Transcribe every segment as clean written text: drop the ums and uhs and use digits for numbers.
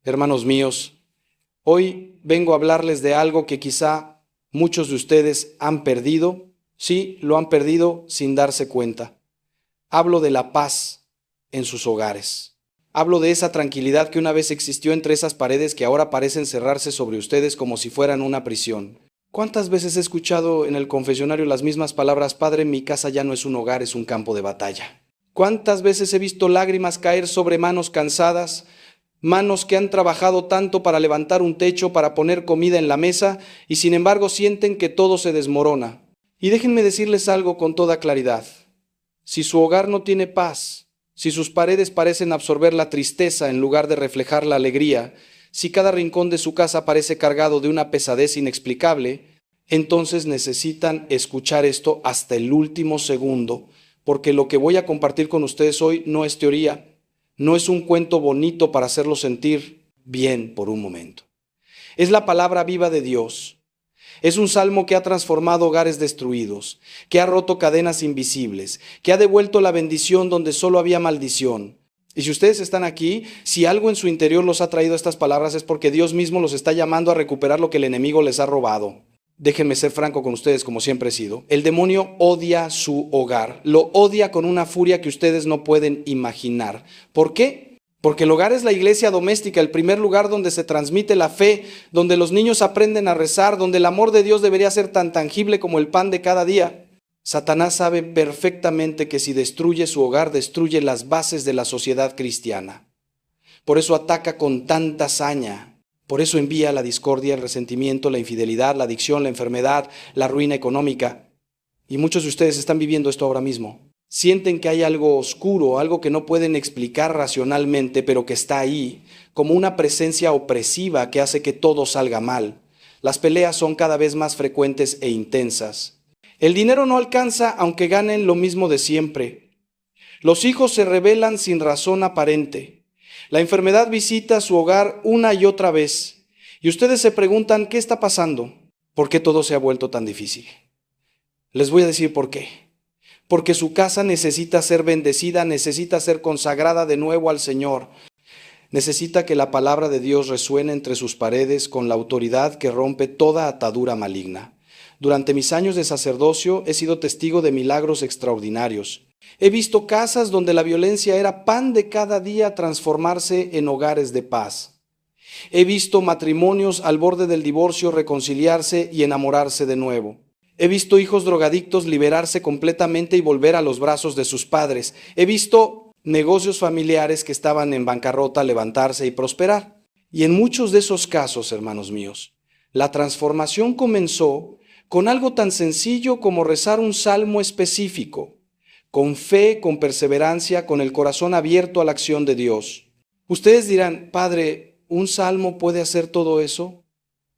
Hermanos míos, hoy vengo a hablarles de algo que quizá muchos de ustedes han perdido. Sí, lo han perdido sin darse cuenta. Hablo de la paz en sus hogares. Hablo de esa tranquilidad que una vez existió entre esas paredes que ahora parecen cerrarse sobre ustedes como si fueran una prisión. ¿Cuántas veces he escuchado en el confesionario las mismas palabras: Padre, mi casa ya no es un hogar, es un campo de batalla? ¿Cuántas veces he visto lágrimas caer sobre manos cansadas, manos que han trabajado tanto para levantar un techo, para poner comida en la mesa, y sin embargo sienten que todo se desmorona? Y déjenme decirles algo con toda claridad. Si su hogar no tiene paz, si sus paredes parecen absorber la tristeza en lugar de reflejar la alegría, si cada rincón de su casa parece cargado de una pesadez inexplicable, entonces necesitan escuchar esto hasta el último segundo, porque lo que voy a compartir con ustedes hoy no es teoría, no es un cuento bonito para hacerlos sentir bien por un momento. Es la palabra viva de Dios. Es un salmo que ha transformado hogares destruidos, que ha roto cadenas invisibles, que ha devuelto la bendición donde solo había maldición. Y si ustedes están aquí, si algo en su interior los ha traído estas palabras, es porque Dios mismo los está llamando a recuperar lo que el enemigo les ha robado. Déjenme ser franco con ustedes, como siempre he sido. El demonio odia su hogar, lo odia con una furia que ustedes no pueden imaginar. ¿Por qué? Porque el hogar es la iglesia doméstica, el primer lugar donde se transmite la fe, donde los niños aprenden a rezar, donde el amor de Dios debería ser tan tangible como el pan de cada día. Satanás sabe perfectamente que si destruye su hogar, destruye las bases de la sociedad cristiana. Por eso ataca con tanta saña. Por eso envía la discordia, el resentimiento, la infidelidad, la adicción, la enfermedad, la ruina económica. Y muchos de ustedes están viviendo esto ahora mismo. Sienten que hay algo oscuro, algo que no pueden explicar racionalmente, pero que está ahí, como una presencia opresiva que hace que todo salga mal. Las peleas son cada vez más frecuentes e intensas. El dinero no alcanza aunque ganen lo mismo de siempre. Los hijos se rebelan sin razón aparente. La enfermedad visita su hogar una y otra vez. Y ustedes se preguntan, ¿qué está pasando? ¿Por qué todo se ha vuelto tan difícil? Les voy a decir por qué. Porque su casa necesita ser bendecida, necesita ser consagrada de nuevo al Señor. Necesita que la palabra de Dios resuene entre sus paredes con la autoridad que rompe toda atadura maligna. Durante mis años de sacerdocio he sido testigo de milagros extraordinarios. He visto casas donde la violencia era pan de cada día transformarse en hogares de paz. He visto matrimonios al borde del divorcio reconciliarse y enamorarse de nuevo. He visto hijos drogadictos liberarse completamente y volver a los brazos de sus padres. He visto negocios familiares que estaban en bancarrota levantarse y prosperar. Y en muchos de esos casos, hermanos míos, la transformación comenzó con algo tan sencillo como rezar un salmo específico, con fe, con perseverancia, con el corazón abierto a la acción de Dios. Ustedes dirán, Padre, ¿un salmo puede hacer todo eso?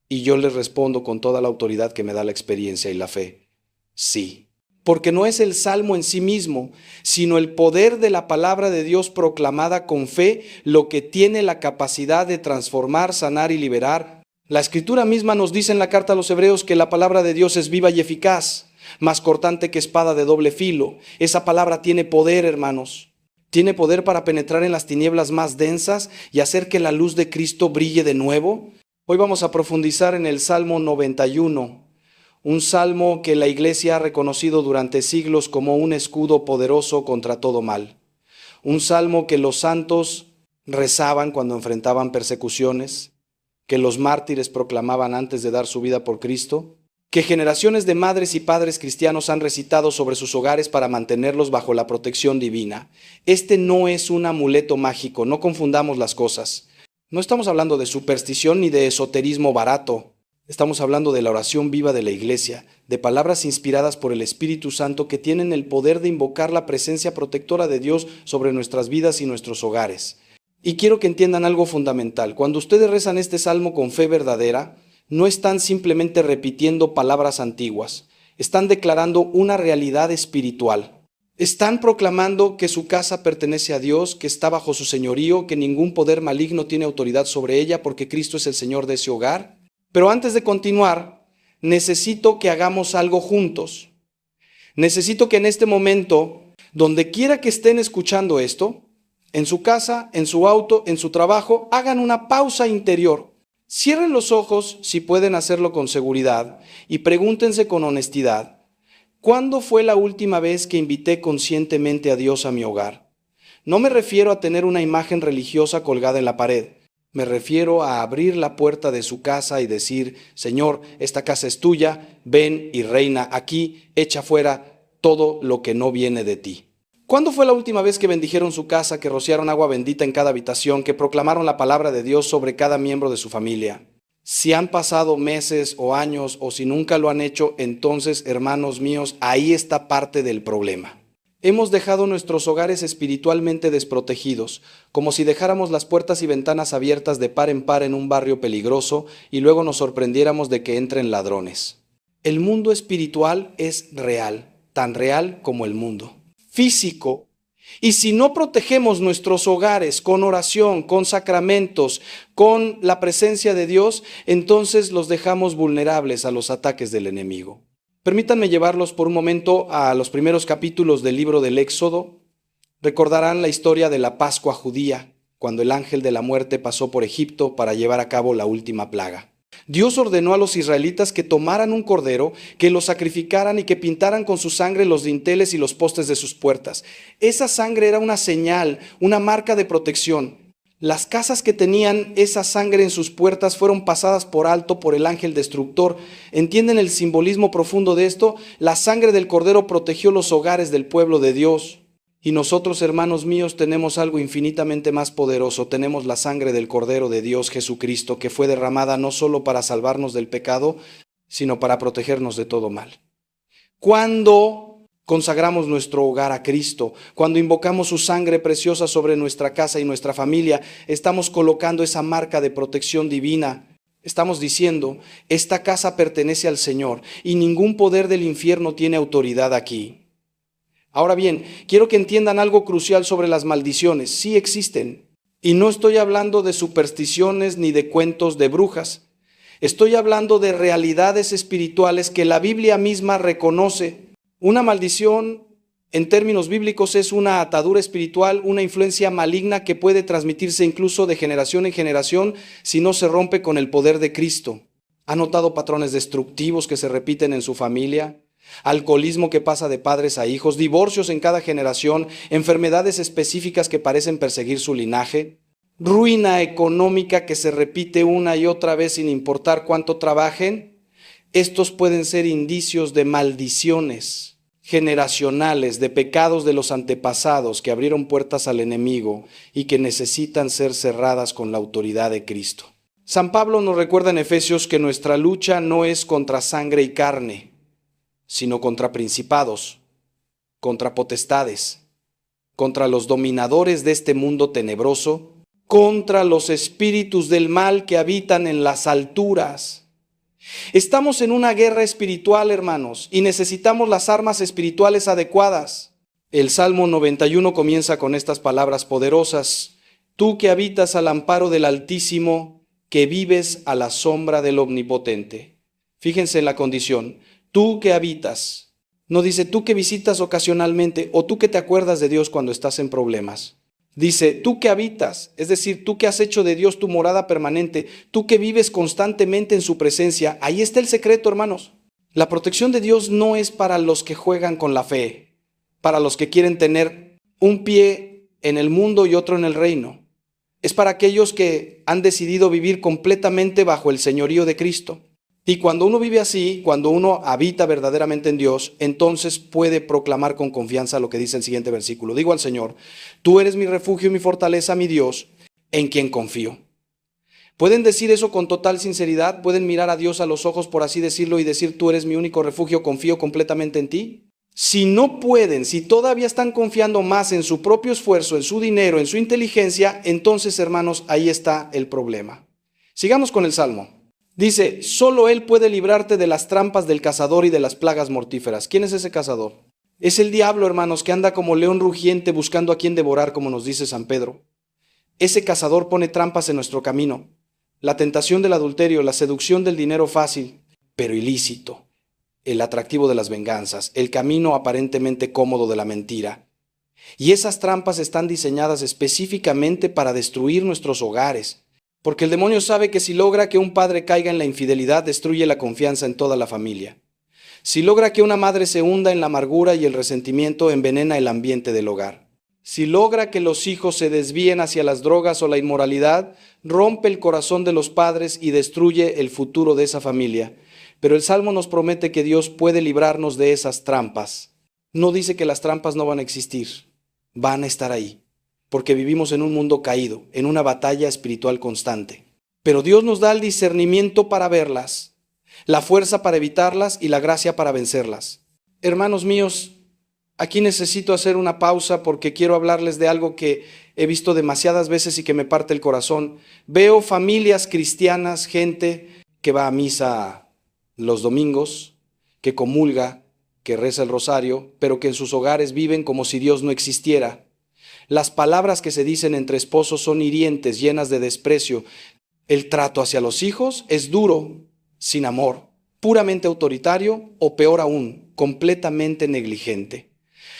Y yo les respondo con toda la autoridad que me da la experiencia y la fe: sí. Porque no es el salmo en sí mismo, sino el poder de la palabra de Dios proclamada con fe lo que tiene la capacidad de transformar, sanar y liberar. La Escritura misma nos dice en la carta a los Hebreos que la palabra de Dios es viva y eficaz, más cortante que espada de doble filo. Esa palabra tiene poder, hermanos. Tiene poder para penetrar en las tinieblas más densas y hacer que la luz de Cristo brille de nuevo. Hoy vamos a profundizar en el Salmo 91, un salmo que la iglesia ha reconocido durante siglos como un escudo poderoso contra todo mal. Un salmo que los santos rezaban cuando enfrentaban persecuciones, que los mártires proclamaban antes de dar su vida por Cristo, que generaciones de madres y padres cristianos han recitado sobre sus hogares para mantenerlos bajo la protección divina. Este no es un amuleto mágico, no confundamos las cosas. No estamos hablando de superstición ni de esoterismo barato. Estamos hablando de la oración viva de la iglesia, de palabras inspiradas por el Espíritu Santo que tienen el poder de invocar la presencia protectora de Dios sobre nuestras vidas y nuestros hogares. Y quiero que entiendan algo fundamental. Cuando ustedes rezan este salmo con fe verdadera, no están simplemente repitiendo palabras antiguas, están declarando una realidad espiritual. Están proclamando que su casa pertenece a Dios, que está bajo su señorío, que ningún poder maligno tiene autoridad sobre ella porque Cristo es el Señor de ese hogar. Pero antes de continuar, necesito que hagamos algo juntos. Necesito que en este momento, donde quiera que estén escuchando esto, En su casa, en su auto, en su trabajo, hagan una pausa interior. Cierren los ojos, si pueden hacerlo con seguridad, y pregúntense con honestidad, ¿cuándo fue la última vez que invité conscientemente a Dios a mi hogar? No me refiero a tener una imagen religiosa colgada en la pared. Me refiero a abrir la puerta de su casa y decir, Señor, esta casa es tuya, ven y reina aquí, echa fuera todo lo que no viene de ti. ¿Cuándo fue la última vez que bendijeron su casa, que rociaron agua bendita en cada habitación, que proclamaron la palabra de Dios sobre cada miembro de su familia? Si han pasado meses o años o si nunca lo han hecho, entonces, hermanos míos, ahí está parte del problema. Hemos dejado nuestros hogares espiritualmente desprotegidos, como si dejáramos las puertas y ventanas abiertas de par en par en un barrio peligroso y luego nos sorprendiéramos de que entren ladrones. El mundo espiritual es real, tan real como el mundo físico. Y si no protegemos nuestros hogares con oración, con sacramentos, con la presencia de Dios, entonces los dejamos vulnerables a los ataques del enemigo. Permítanme llevarlos por un momento a los primeros capítulos del libro del Éxodo. Recordarán la historia de la Pascua judía, cuando el ángel de la muerte pasó por Egipto para llevar a cabo la última plaga. Dios ordenó a los israelitas que tomaran un cordero, que lo sacrificaran y que pintaran con su sangre los dinteles y los postes de sus puertas. Esa sangre era una señal, una marca de protección. Las casas que tenían esa sangre en sus puertas fueron pasadas por alto por el ángel destructor. ¿Entienden el simbolismo profundo de esto? La sangre del cordero protegió los hogares del pueblo de Dios. Y nosotros, hermanos míos, tenemos algo infinitamente más poderoso. Tenemos la sangre del Cordero de Dios Jesucristo, que fue derramada no solo para salvarnos del pecado, sino para protegernos de todo mal. Cuando consagramos nuestro hogar a Cristo, cuando invocamos su sangre preciosa sobre nuestra casa y nuestra familia, estamos colocando esa marca de protección divina. Estamos diciendo, esta casa pertenece al Señor y ningún poder del infierno tiene autoridad aquí. Ahora bien, quiero que entiendan algo crucial sobre las maldiciones. Sí existen. Y no estoy hablando de supersticiones ni de cuentos de brujas. Estoy hablando de realidades espirituales que la Biblia misma reconoce. Una maldición, en términos bíblicos, es una atadura espiritual, una influencia maligna que puede transmitirse incluso de generación en generación si no se rompe con el poder de Cristo. ¿Ha notado patrones destructivos que se repiten en su familia? Alcoholismo que pasa de padres a hijos, divorcios en cada generación, enfermedades específicas que parecen perseguir su linaje, ruina económica que se repite una y otra vez sin importar cuánto trabajen. Estos pueden ser indicios de maldiciones generacionales, de pecados de los antepasados que abrieron puertas al enemigo y que necesitan ser cerradas con la autoridad de Cristo. San Pablo nos recuerda en Efesios que nuestra lucha no es contra sangre y carne, sino contra principados, contra potestades, contra los dominadores de este mundo tenebroso, contra los espíritus del mal que habitan en las alturas. Estamos en una guerra espiritual, hermanos, y necesitamos las armas espirituales adecuadas. El Salmo 91 comienza con estas palabras poderosas: Tú que habitas al amparo del Altísimo, que vives a la sombra del Omnipotente. Fíjense en la condición. Tú que habitas, no dice tú que visitas ocasionalmente o tú que te acuerdas de Dios cuando estás en problemas. Dice tú que habitas, es decir, tú que has hecho de Dios tu morada permanente, tú que vives constantemente en su presencia. Ahí está el secreto, hermanos. La protección de Dios no es para los que juegan con la fe, para los que quieren tener un pie en el mundo y otro en el reino. Es para aquellos que han decidido vivir completamente bajo el señorío de Cristo. Y cuando uno vive así, cuando uno habita verdaderamente en Dios, entonces puede proclamar con confianza lo que dice el siguiente versículo. Digo al Señor, tú eres mi refugio y mi fortaleza, mi Dios, en quien confío. ¿Pueden decir eso con total sinceridad? ¿Pueden mirar a Dios a los ojos, por así decirlo, y decir, tú eres mi único refugio, confío completamente en ti? Si no pueden, si todavía están confiando más en su propio esfuerzo, en su dinero, en su inteligencia, entonces, hermanos, ahí está el problema. Sigamos con el Salmo. Dice, solo Él puede librarte de las trampas del cazador y de las plagas mortíferas. ¿Quién es ese cazador? Es el diablo, hermanos, que anda como león rugiente buscando a quien devorar, como nos dice San Pedro. Ese cazador pone trampas en nuestro camino. La tentación del adulterio, la seducción del dinero fácil, pero ilícito. El atractivo de las venganzas, el camino aparentemente cómodo de la mentira. Y esas trampas están diseñadas específicamente para destruir nuestros hogares, porque el demonio sabe que si logra que un padre caiga en la infidelidad, destruye la confianza en toda la familia. Si logra que una madre se hunda en la amargura y el resentimiento, envenena el ambiente del hogar. Si logra que los hijos se desvíen hacia las drogas o la inmoralidad, rompe el corazón de los padres y destruye el futuro de esa familia. Pero el Salmo nos promete que Dios puede librarnos de esas trampas. No dice que las trampas no van a existir, van a estar ahí, porque vivimos en un mundo caído, en una batalla espiritual constante. Pero Dios nos da el discernimiento para verlas, la fuerza para evitarlas y la gracia para vencerlas. Hermanos míos, aquí necesito hacer una pausa porque quiero hablarles de algo que he visto demasiadas veces y que me parte el corazón. Veo familias cristianas, gente que va a misa los domingos, que comulga, que reza el rosario, pero que en sus hogares viven como si Dios no existiera. Las palabras que se dicen entre esposos son hirientes, llenas de desprecio. El trato hacia los hijos es duro, sin amor, puramente autoritario o peor aún, completamente negligente.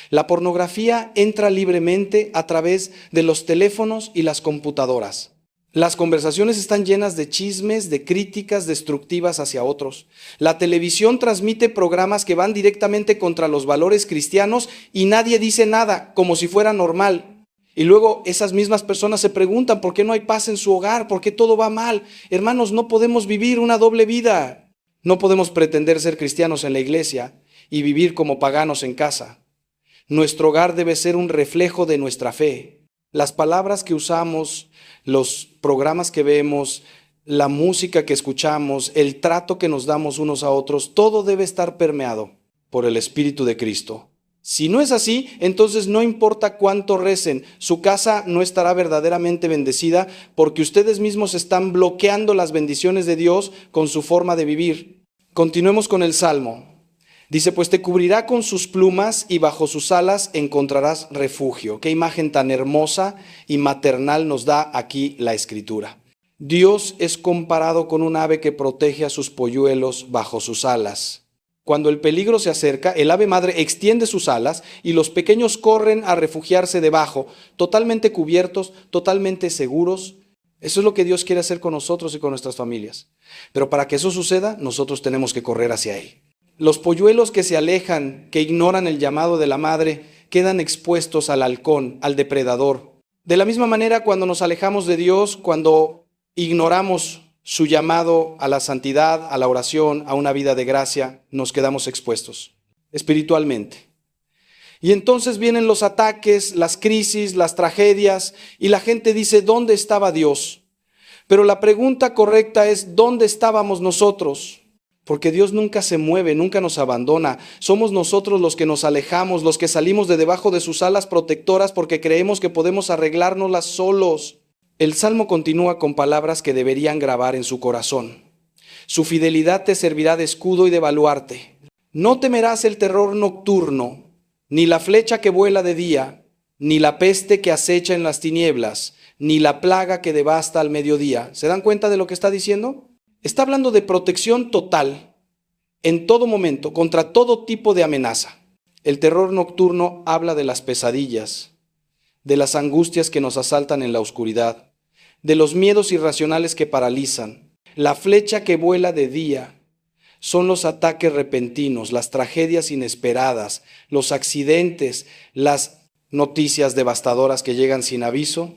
La pornografía entra libremente a través de los teléfonos y las computadoras. Las conversaciones están llenas de chismes, de críticas destructivas hacia otros. La televisión transmite programas que van directamente contra los valores cristianos y nadie dice nada, como si fuera normal. Y luego esas mismas personas se preguntan por qué no hay paz en su hogar, por qué todo va mal. Hermanos, no podemos vivir una doble vida. No podemos pretender ser cristianos en la iglesia y vivir como paganos en casa. Nuestro hogar debe ser un reflejo de nuestra fe. Las palabras que usamos, los programas que vemos, la música que escuchamos, el trato que nos damos unos a otros, todo debe estar permeado por el Espíritu de Cristo. Si no es así, entonces no importa cuánto recen, su casa no estará verdaderamente bendecida porque ustedes mismos están bloqueando las bendiciones de Dios con su forma de vivir. Continuemos con el Salmo. Dice, pues te cubrirá con sus plumas y bajo sus alas encontrarás refugio. Qué imagen tan hermosa y maternal nos da aquí la Escritura. Dios es comparado con un ave que protege a sus polluelos bajo sus alas. Cuando el peligro se acerca, el ave madre extiende sus alas y los pequeños corren a refugiarse debajo, totalmente cubiertos, totalmente seguros. Eso es lo que Dios quiere hacer con nosotros y con nuestras familias. Pero para que eso suceda, nosotros tenemos que correr hacia Él. Los polluelos que se alejan, que ignoran el llamado de la madre, quedan expuestos al halcón, al depredador. De la misma manera, cuando nos alejamos de Dios, cuando ignoramos su llamado a la santidad, a la oración, a una vida de gracia, nos quedamos expuestos espiritualmente. Y entonces vienen los ataques, las crisis, las tragedias, y la gente dice, ¿dónde estaba Dios? Pero la pregunta correcta es, ¿dónde estábamos nosotros? Porque Dios nunca se mueve, nunca nos abandona. Somos nosotros los que nos alejamos, los que salimos de debajo de sus alas protectoras porque creemos que podemos arreglárnoslas solos. El Salmo continúa con palabras que deberían grabar en su corazón. Su fidelidad te servirá de escudo y de baluarte. No temerás el terror nocturno, ni la flecha que vuela de día, ni la peste que acecha en las tinieblas, ni la plaga que devasta al mediodía. ¿Se dan cuenta de lo que está diciendo? Está hablando de protección total, en todo momento, contra todo tipo de amenaza. El terror nocturno habla de las pesadillas, de las angustias que nos asaltan en la oscuridad, de los miedos irracionales que paralizan. La flecha que vuela de día son los ataques repentinos, las tragedias inesperadas, los accidentes, las noticias devastadoras que llegan sin aviso.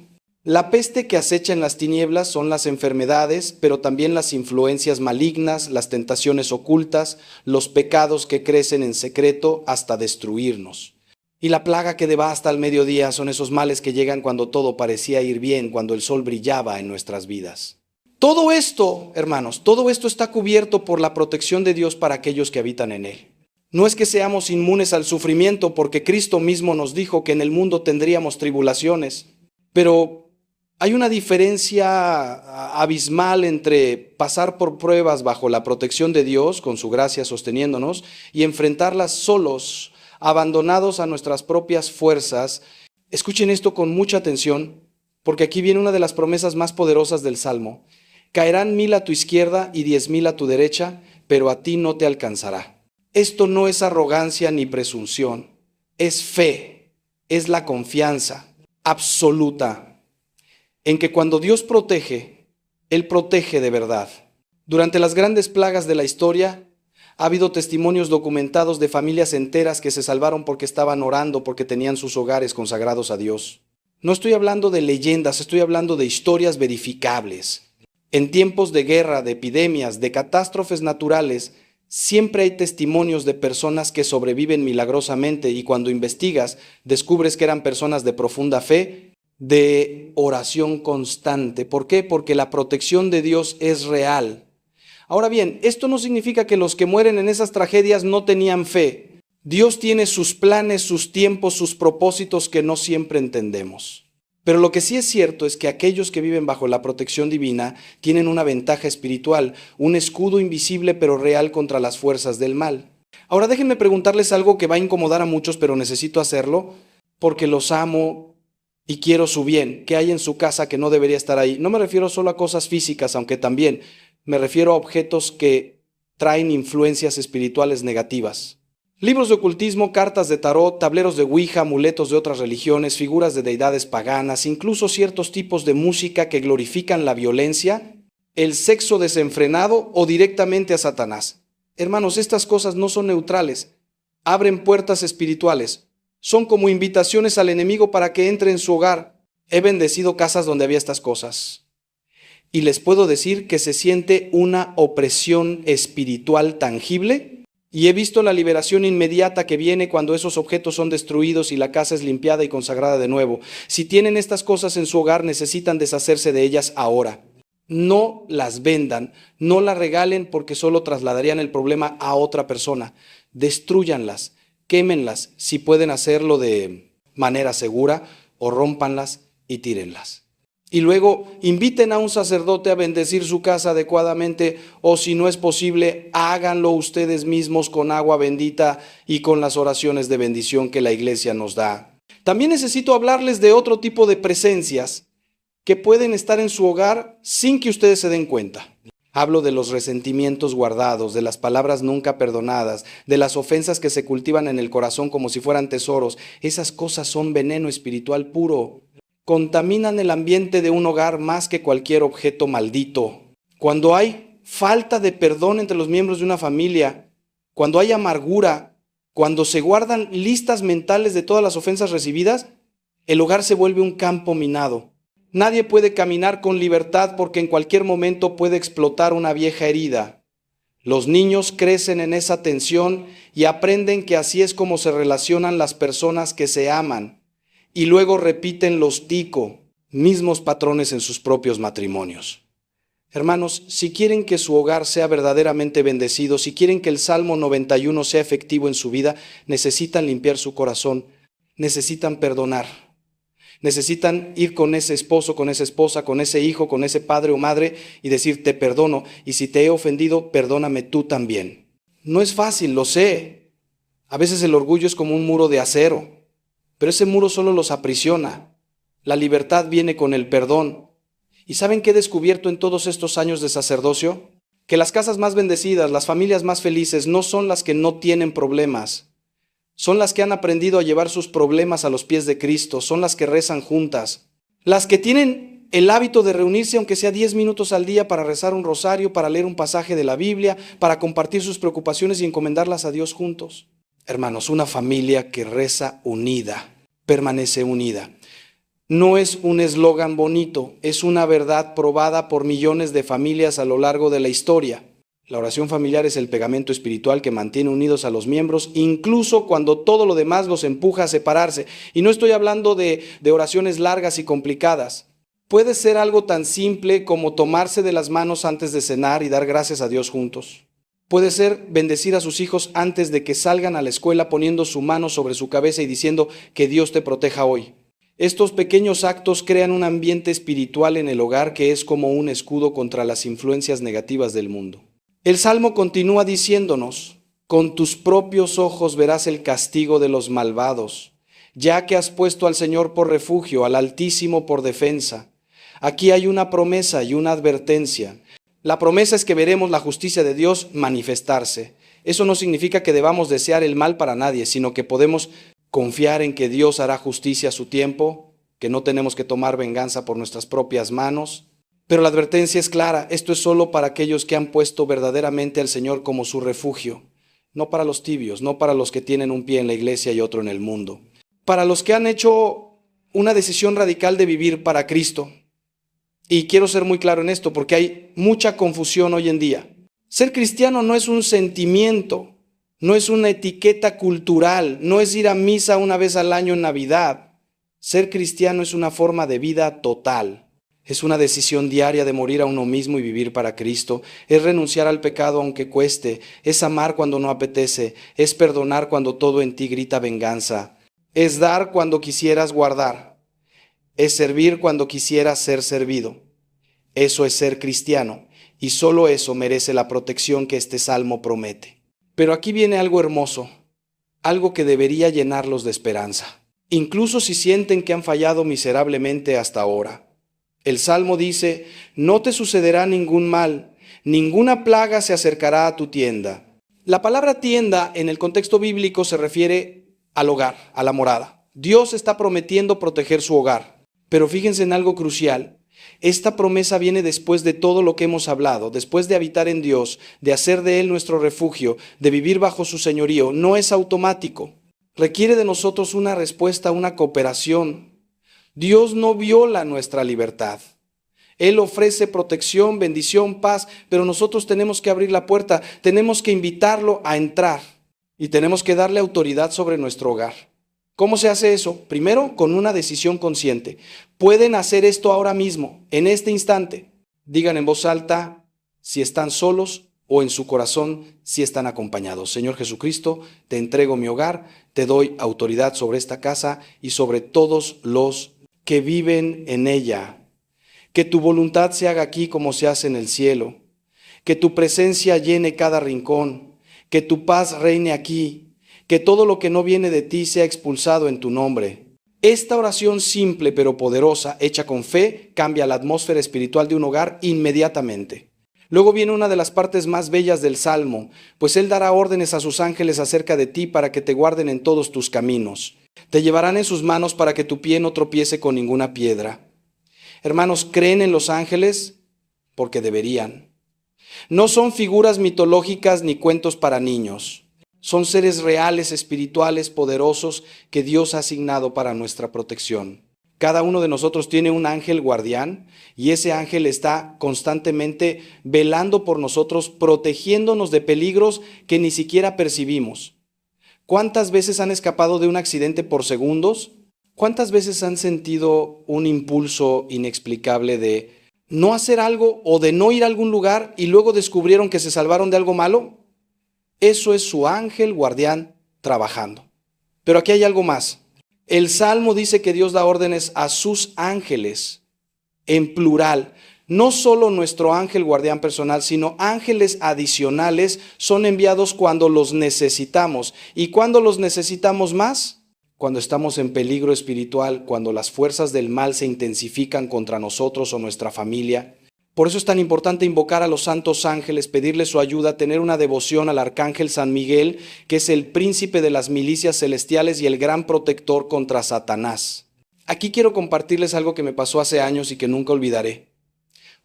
La peste que acecha en las tinieblas son las enfermedades, pero también las influencias malignas, las tentaciones ocultas, los pecados que crecen en secreto hasta destruirnos. Y la plaga que devasta al mediodía son esos males que llegan cuando todo parecía ir bien, cuando el sol brillaba en nuestras vidas. Todo esto, hermanos, todo esto está cubierto por la protección de Dios para aquellos que habitan en Él. No es que seamos inmunes al sufrimiento, porque Cristo mismo nos dijo que en el mundo tendríamos tribulaciones, pero hay una diferencia abismal entre pasar por pruebas bajo la protección de Dios, con su gracia sosteniéndonos, y enfrentarlas solos, abandonados a nuestras propias fuerzas. Escuchen esto con mucha atención, porque aquí viene una de las promesas más poderosas del Salmo. Caerán 1000 a tu izquierda y 10,000 a tu derecha, pero a ti no te alcanzará. Esto no es arrogancia ni presunción, es fe. es la confianza absoluta en que cuando Dios protege, Él protege de verdad. Durante las grandes plagas de la historia, ha habido testimonios documentados de familias enteras que se salvaron porque estaban orando, porque tenían sus hogares consagrados a Dios. No estoy hablando de leyendas, estoy hablando de historias verificables. En tiempos de guerra, de epidemias, de catástrofes naturales, siempre hay testimonios de personas que sobreviven milagrosamente y cuando investigas, descubres que eran personas de profunda fe, de oración constante. ¿Por qué? Porque la protección de Dios es real. Ahora bien, esto no significa que los que mueren en esas tragedias no tenían fe. Dios tiene sus planes, sus tiempos, sus propósitos que no siempre entendemos. Pero lo que sí es cierto es que aquellos que viven bajo la protección divina tienen una ventaja espiritual, un escudo invisible pero real contra las fuerzas del mal. Ahora déjenme preguntarles algo que va a incomodar a muchos, pero necesito hacerlo porque los amo y quiero su bien. ¿Qué hay en su casa que no debería estar ahí? No me refiero solo a cosas físicas, aunque también. Me refiero a objetos que traen influencias espirituales negativas. Libros de ocultismo, cartas de tarot, tableros de Ouija, amuletos de otras religiones, figuras de deidades paganas, incluso ciertos tipos de música que glorifican la violencia, el sexo desenfrenado o directamente a Satanás. Hermanos, estas cosas no son neutrales, abren puertas espirituales, son como invitaciones al enemigo para que entre en su hogar. He bendecido casas donde había estas cosas. Y les puedo decir que se siente una opresión espiritual tangible y he visto la liberación inmediata que viene cuando esos objetos son destruidos y la casa es limpiada y consagrada de nuevo. Si tienen estas cosas en su hogar, necesitan deshacerse de ellas ahora. No las vendan, no las regalen porque solo trasladarían el problema a otra persona. Destrúyanlas, quémenlas si pueden hacerlo de manera segura o rómpanlas y tírenlas. Y luego inviten a un sacerdote a bendecir su casa adecuadamente o si no es posible, háganlo ustedes mismos con agua bendita y con las oraciones de bendición que la iglesia nos da. También necesito hablarles de otro tipo de presencias que pueden estar en su hogar sin que ustedes se den cuenta. Hablo de los resentimientos guardados, de las palabras nunca perdonadas, de las ofensas que se cultivan en el corazón como si fueran tesoros. Esas cosas son veneno espiritual puro. Contaminan el ambiente de un hogar más que cualquier objeto maldito. Cuando hay falta de perdón entre los miembros de una familia, cuando hay amargura, cuando se guardan listas mentales de todas las ofensas recibidas, el hogar se vuelve un campo minado. Nadie puede caminar con libertad porque en cualquier momento puede explotar una vieja herida. Los niños crecen en esa tensión y aprenden que así es como se relacionan las personas que se aman. Y luego repiten los mismos patrones en sus propios matrimonios. Hermanos, si quieren que su hogar sea verdaderamente bendecido, si quieren que el Salmo 91 sea efectivo en su vida, necesitan limpiar su corazón, necesitan perdonar, necesitan ir con ese esposo, con esa esposa, con ese hijo, con ese padre o madre y decir, te perdono, y si te he ofendido, perdóname tú también. No es fácil, lo sé. A veces el orgullo es como un muro de acero. Pero ese muro solo los aprisiona. La libertad viene con el perdón. ¿Y saben qué he descubierto en todos estos años de sacerdocio? Que las casas más bendecidas, las familias más felices, no son las que no tienen problemas. Son las que han aprendido a llevar sus problemas a los pies de Cristo. Son las que rezan juntas. Las que tienen el hábito de reunirse aunque sea 10 minutos al día para rezar un rosario, para leer un pasaje de la Biblia, para compartir sus preocupaciones y encomendarlas a Dios juntos. Hermanos, una familia que reza unida, permanece unida. No es un eslogan bonito, es una verdad probada por millones de familias a lo largo de la historia. La oración familiar es el pegamento espiritual que mantiene unidos a los miembros, incluso cuando todo lo demás los empuja a separarse. Y no estoy hablando de oraciones largas y complicadas. Puede ser algo tan simple como tomarse de las manos antes de cenar y dar gracias a Dios juntos. Puede ser bendecir a sus hijos antes de que salgan a la escuela poniendo su mano sobre su cabeza y diciendo que Dios te proteja hoy. Estos pequeños actos crean un ambiente espiritual en el hogar que es como un escudo contra las influencias negativas del mundo. El Salmo continúa diciéndonos, con tus propios ojos verás el castigo de los malvados, ya que has puesto al Señor por refugio, al Altísimo por defensa. Aquí hay una promesa y una advertencia. La promesa es que veremos la justicia de Dios manifestarse. Eso no significa que debamos desear el mal para nadie, sino que podemos confiar en que Dios hará justicia a su tiempo, que no tenemos que tomar venganza por nuestras propias manos. Pero la advertencia es clara, esto es solo para aquellos que han puesto verdaderamente al Señor como su refugio, no para los tibios, no para los que tienen un pie en la iglesia y otro en el mundo. Para los que han hecho una decisión radical de vivir para Cristo. Y quiero ser muy claro en esto porque hay mucha confusión hoy en día. Ser cristiano no es un sentimiento, no es una etiqueta cultural, no es ir a misa una vez al año en Navidad. Ser cristiano es una forma de vida total. Es una decisión diaria de morir a uno mismo y vivir para Cristo. Es renunciar al pecado aunque cueste. Es amar cuando no apetece. Es perdonar cuando todo en ti grita venganza. Es dar cuando quisieras guardar. Es servir cuando quisieras ser servido. Eso es ser cristiano. Y solo eso merece la protección que este salmo promete. Pero aquí viene algo hermoso. Algo que debería llenarlos de esperanza. Incluso si sienten que han fallado miserablemente hasta ahora. El Salmo dice, no te sucederá ningún mal, ninguna plaga se acercará a tu tienda. La palabra tienda en el contexto bíblico se refiere al hogar, a la morada. Dios está prometiendo proteger su hogar. Pero fíjense en algo crucial. Esta promesa viene después de todo lo que hemos hablado, después de habitar en Dios, de hacer de Él nuestro refugio, de vivir bajo su señorío. No es automático. Requiere de nosotros una respuesta, una cooperación. Dios no viola nuestra libertad. Él ofrece protección, bendición, paz, pero nosotros tenemos que abrir la puerta, tenemos que invitarlo a entrar y tenemos que darle autoridad sobre nuestro hogar. ¿Cómo se hace eso? Primero, con una decisión consciente. Pueden hacer esto ahora mismo, en este instante. Digan en voz alta si están solos o en su corazón si están acompañados. Señor Jesucristo, te entrego mi hogar, te doy autoridad sobre esta casa y sobre todos los que viven en ella. Que tu voluntad se haga aquí como se hace en el cielo. Que tu presencia llene cada rincón. Que tu paz reine aquí. Que todo lo que no viene de ti sea expulsado en tu nombre. Esta oración simple pero poderosa, hecha con fe, cambia la atmósfera espiritual de un hogar inmediatamente. Luego viene una de las partes más bellas del Salmo, pues Él dará órdenes a sus ángeles acerca de ti para que te guarden en todos tus caminos. Te llevarán en sus manos para que tu pie no tropiece con ninguna piedra. Hermanos, ¿creen en los ángeles? Porque deberían. No son figuras mitológicas ni cuentos para niños. Son seres reales, espirituales, poderosos que Dios ha asignado para nuestra protección. Cada uno de nosotros tiene un ángel guardián y ese ángel está constantemente velando por nosotros, protegiéndonos de peligros que ni siquiera percibimos. ¿Cuántas veces han escapado de un accidente por segundos? ¿Cuántas veces han sentido un impulso inexplicable de no hacer algo o de no ir a algún lugar y luego descubrieron que se salvaron de algo malo? Eso es su ángel guardián trabajando. Pero aquí hay algo más. El Salmo dice que Dios da órdenes a sus ángeles, en plural. No solo nuestro ángel guardián personal, sino ángeles adicionales son enviados cuando los necesitamos. ¿Y cuándo los necesitamos más? Cuando estamos en peligro espiritual, cuando las fuerzas del mal se intensifican contra nosotros o nuestra familia. Por eso es tan importante invocar a los santos ángeles, pedirles su ayuda, tener una devoción al arcángel San Miguel, que es el príncipe de las milicias celestiales y el gran protector contra Satanás. Aquí quiero compartirles algo que me pasó hace años y que nunca olvidaré.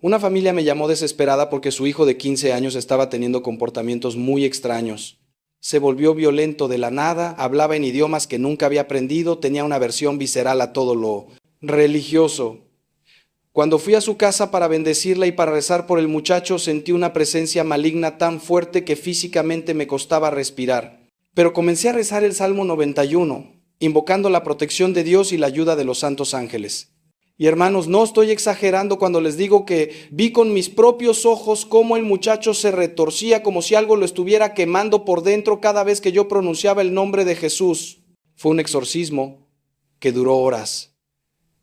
Una familia me llamó desesperada porque su hijo de 15 años estaba teniendo comportamientos muy extraños. Se volvió violento de la nada, hablaba en idiomas que nunca había aprendido, tenía una aversión visceral a todo lo religioso. Cuando fui a su casa para bendecirla y para rezar por el muchacho, sentí una presencia maligna tan fuerte que físicamente me costaba respirar. Pero comencé a rezar el Salmo 91, invocando la protección de Dios y la ayuda de los santos ángeles. Y hermanos, no estoy exagerando cuando les digo que vi con mis propios ojos cómo el muchacho se retorcía como si algo lo estuviera quemando por dentro cada vez que yo pronunciaba el nombre de Jesús. Fue un exorcismo que duró horas.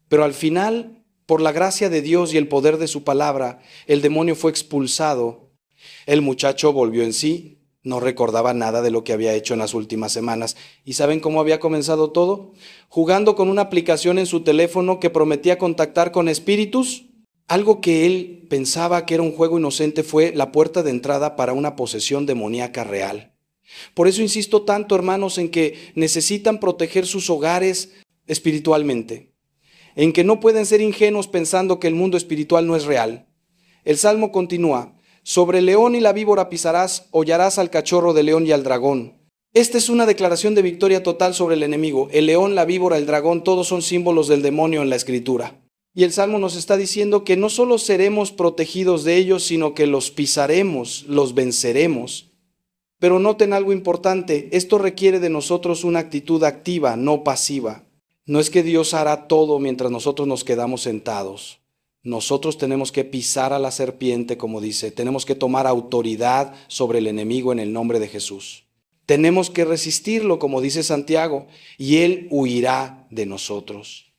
Pero al final, por la gracia de Dios y el poder de su palabra, el demonio fue expulsado. El muchacho volvió en sí. No recordaba nada de lo que había hecho en las últimas semanas. ¿Y saben cómo había comenzado todo? Jugando con una aplicación en su teléfono que prometía contactar con espíritus. Algo que él pensaba que era un juego inocente fue la puerta de entrada para una posesión demoníaca real. Por eso insisto tanto, hermanos, en que necesitan proteger sus hogares espiritualmente, en que no pueden ser ingenuos pensando que el mundo espiritual no es real. El Salmo continúa: sobre el león y la víbora pisarás, hollarás al cachorro de león y al dragón. Esta es una declaración de victoria total sobre el enemigo. El león, la víbora, el dragón, todos son símbolos del demonio en la Escritura. Y el Salmo nos está diciendo que no solo seremos protegidos de ellos, sino que los pisaremos, los venceremos. Pero noten algo importante: esto requiere de nosotros una actitud activa, no pasiva. No es que Dios hará todo mientras nosotros nos quedamos sentados. Nosotros tenemos que pisar a la serpiente, como dice, tenemos que tomar autoridad sobre el enemigo en el nombre de Jesús. Tenemos que resistirlo, como dice Santiago, y Él huirá de nosotros.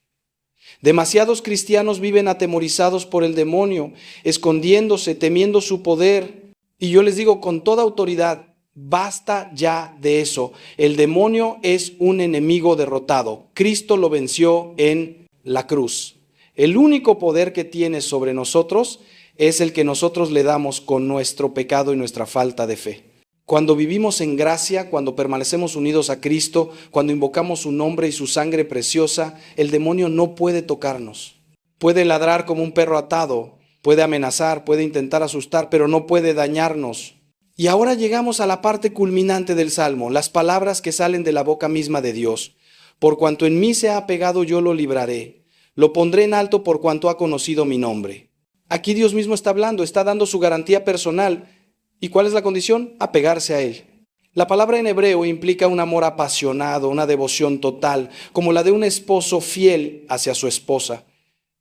Demasiados cristianos viven atemorizados por el demonio, escondiéndose, temiendo su poder. Y yo les digo con toda autoridad: basta ya de eso. El demonio es un enemigo derrotado. Cristo lo venció en la cruz. El único poder que tiene sobre nosotros es el que nosotros le damos con nuestro pecado y nuestra falta de fe. Cuando vivimos en gracia, cuando permanecemos unidos a Cristo, cuando invocamos su nombre y su sangre preciosa, el demonio no puede tocarnos. Puede ladrar como un perro atado, puede amenazar, puede intentar asustar, pero no puede dañarnos. Y ahora llegamos a la parte culminante del Salmo, las palabras que salen de la boca misma de Dios. Por cuanto en mí se ha apegado, yo lo libraré. Lo pondré en alto por cuanto ha conocido mi nombre. Aquí Dios mismo está hablando, está dando su garantía personal. ¿Y cuál es la condición? Apegarse a Él. La palabra en hebreo implica un amor apasionado, una devoción total, como la de un esposo fiel hacia su esposa.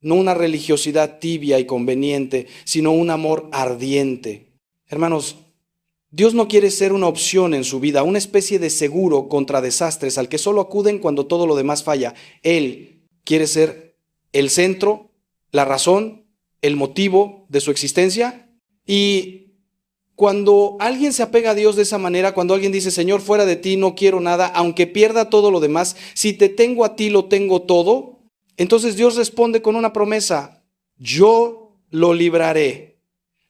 No una religiosidad tibia y conveniente, sino un amor ardiente. Hermanos, Dios no quiere ser una opción en su vida, una especie de seguro contra desastres al que solo acuden cuando todo lo demás falla. Él quiere ser el centro, la razón, el motivo de su existencia. Y cuando alguien se apega a Dios de esa manera, cuando alguien dice: Señor, fuera de ti no quiero nada, aunque pierda todo lo demás, si te tengo a ti lo tengo todo, entonces Dios responde con una promesa: yo lo libraré.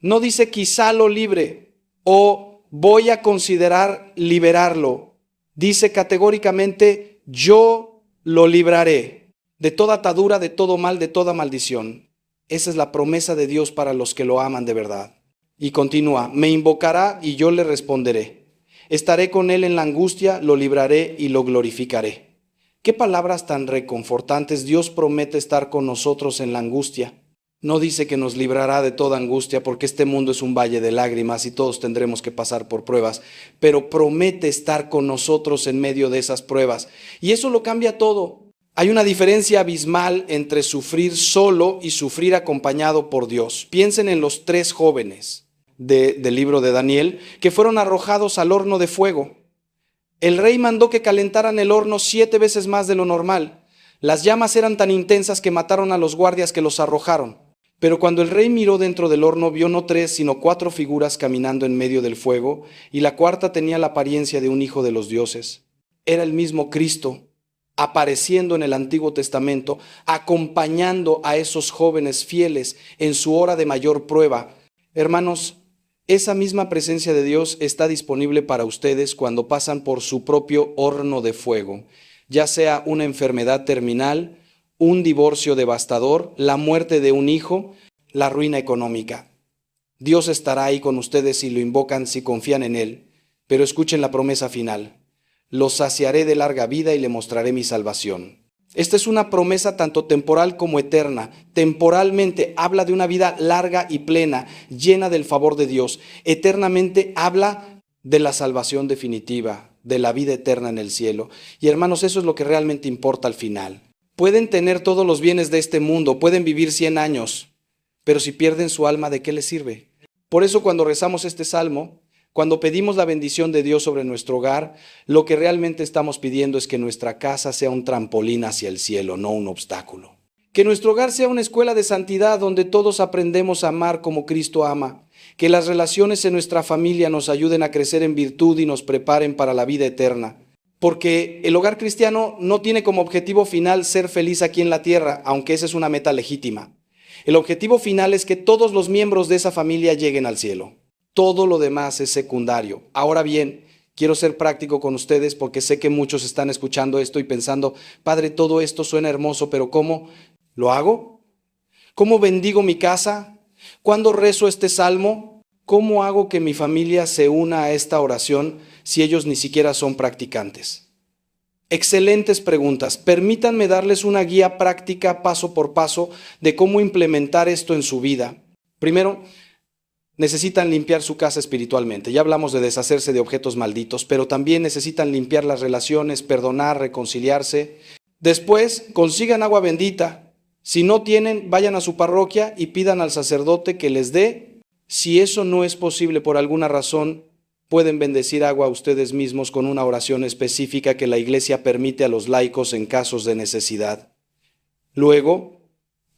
No dice quizá lo libre o voy a considerar liberarlo. Dice categóricamente: yo lo libraré de toda atadura, de todo mal, de toda maldición. Esa es la promesa de Dios para los que lo aman de verdad. Y continúa: me invocará y yo le responderé. Estaré con él en la angustia, lo libraré y lo glorificaré. Qué palabras tan reconfortantes. Dios promete estar con nosotros en la angustia. No dice que nos librará de toda angustia, porque este mundo es un valle de lágrimas y todos tendremos que pasar por pruebas, pero promete estar con nosotros en medio de esas pruebas. Y eso lo cambia todo. Hay una diferencia abismal entre sufrir solo y sufrir acompañado por Dios. Piensen en los 3 jóvenes del libro de Daniel que fueron arrojados al horno de fuego. El rey mandó que calentaran el horno 7 veces más de lo normal. Las llamas eran tan intensas que mataron a los guardias que los arrojaron. Pero cuando el rey miró dentro del horno, vio no 3, sino 4 figuras caminando en medio del fuego, y la cuarta tenía la apariencia de un hijo de los dioses. Era el mismo Cristo, apareciendo en el Antiguo Testamento, acompañando a esos jóvenes fieles en su hora de mayor prueba. Hermanos, esa misma presencia de Dios está disponible para ustedes cuando pasan por su propio horno de fuego, ya sea una enfermedad terminal, un divorcio devastador, la muerte de un hijo, la ruina económica. Dios estará ahí con ustedes si lo invocan, si confían en Él. Pero escuchen la promesa final: los saciaré de larga vida y le mostraré mi salvación. Esta es una promesa tanto temporal como eterna. Temporalmente habla de una vida larga y plena, llena del favor de Dios. Eternamente habla de la salvación definitiva, de la vida eterna en el cielo. Y hermanos, eso es lo que realmente importa al final. Pueden tener todos los bienes de este mundo, pueden vivir 100 años, pero si pierden su alma, ¿de qué les sirve? Por eso cuando rezamos este salmo, cuando pedimos la bendición de Dios sobre nuestro hogar, lo que realmente estamos pidiendo es que nuestra casa sea un trampolín hacia el cielo, no un obstáculo. Que nuestro hogar sea una escuela de santidad donde todos aprendemos a amar como Cristo ama. Que las relaciones en nuestra familia nos ayuden a crecer en virtud y nos preparen para la vida eterna. Porque el hogar cristiano no tiene como objetivo final ser feliz aquí en la tierra, aunque esa es una meta legítima. El objetivo final es que todos los miembros de esa familia lleguen al cielo. Todo lo demás es secundario. Ahora bien, Quiero ser práctico con ustedes porque sé que muchos están escuchando esto y pensando, Padre, todo esto suena hermoso, pero ¿cómo lo hago? ¿Cómo bendigo mi casa? ¿Cuándo rezo este salmo? ¿Cómo hago que mi familia se una a esta oración si ellos ni siquiera son practicantes? Excelentes preguntas. Permítanme darles una guía práctica paso por paso de cómo implementar esto en su vida. Primero, necesitan limpiar su casa espiritualmente. Ya hablamos de deshacerse de objetos malditos, pero también necesitan limpiar las relaciones, perdonar, reconciliarse. Después, consigan agua bendita. Si no tienen, vayan a su parroquia y pidan al sacerdote que les dé. Si eso no es posible por alguna razón, pueden bendecir agua a ustedes mismos con una oración específica que la Iglesia permite a los laicos en casos de necesidad. Luego,